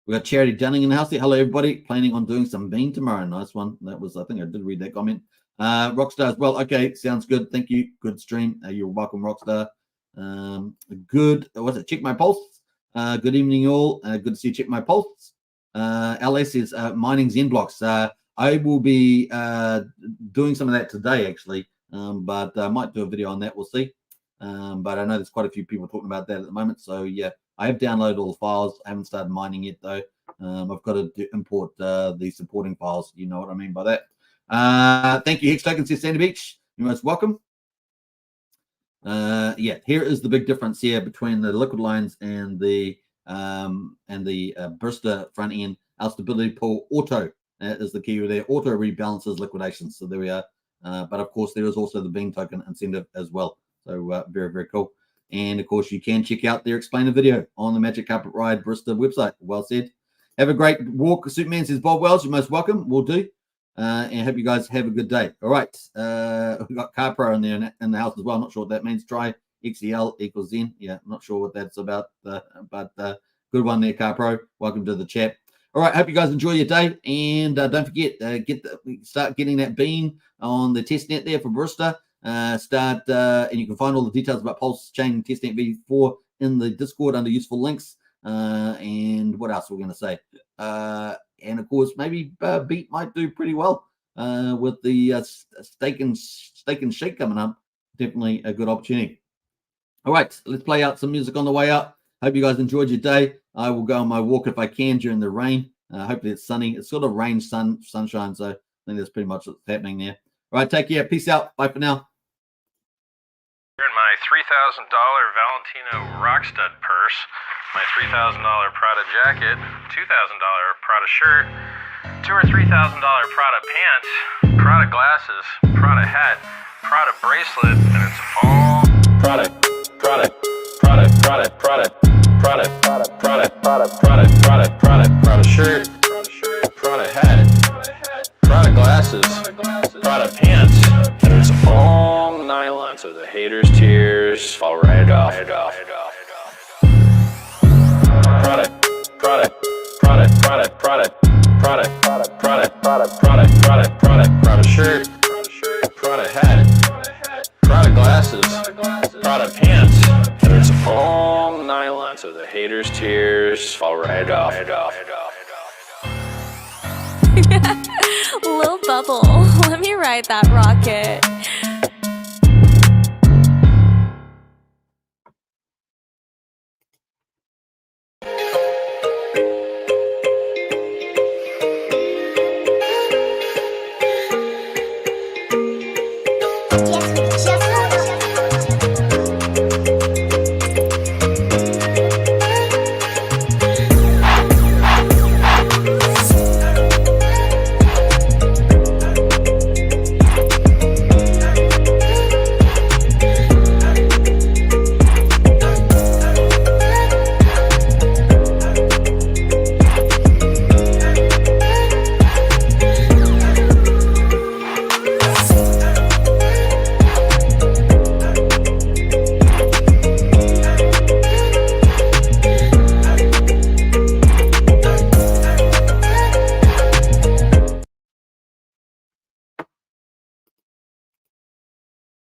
We got Charity Dunning in the house there. Hello, everybody. Planning on doing some bean tomorrow. Nice one. That was, I think I did read that comment. Rockstar as well. Okay, sounds good. Thank you. Good stream. You're welcome, Rockstar. Good. What's it? Check my pulse. Good evening, all. Good to see you. Check my pulse. LS is mining Zen blocks. I will be doing some of that today, actually, but I might do a video on that. We'll see. But I know there's quite a few people talking about that at the moment. So yeah, I have downloaded all the files. I haven't started mining yet though. I've got to import the supporting files. You know what I mean by that. Thank you, Hex Token Socials, Sandy Beach. You're most welcome. Yeah, here is the big difference here between the liquid lines and the Barista front end. Our stability pool auto is the key there. Auto rebalances liquidations. So there we are. But of course, there is also the bean token incentive as well. So very, very cool. And of course, you can check out their explainer video on the Magic Carpet Ride Barista website. Well said. Have a great walk. Superman says, Bob Wells, you're most welcome. We'll do. And hope you guys have a good day. All right. We've got CarPro in there in the house as well. Not sure what that means. Try XEL equals Zen. Yeah, not sure what that's about. But good one there, CarPro. Welcome to the chat. All right. Hope you guys enjoy your day. And don't forget, start getting that bean on the testnet there for Barista. And you can find all the details about Pulsechain testnet v4 in the Discord under useful links. And what else we're going to say? And of course, maybe Beat might do pretty well with the steak and shake coming up. Definitely a good opportunity. All right, let's play out some music on the way out. Hope you guys enjoyed your day. I will go on my walk if I can during the rain. Hopefully it's sunny. It's sort of rain, sunshine. So I think that's pretty much what's happening there. All right, take care. Peace out. Bye for now. Here in my $3,000 Valentino Rockstud purse, my $3,000 Prada jacket, $2,000 Prada shirt, $2,000 or $3,000 Prada pants, Prada glasses, Prada hat, Prada bracelet, and it's all Prada, Prada, Prada, Prada, Prada, Prada, Prada, Prada, Prada, Prada, Prada, Prada, Prada shirt, Prada hat, Prada glasses, Prada pants, and it's all nylon, so the haters' tears fall right off. Product, product, product, product, product, product, product, product, product, product, product. shirt, Prada hat, Prada glasses, Prada pants. And it's all nylon, so the haters' tears fall right off. Lil Bubble, let me ride that rocket. Yeah.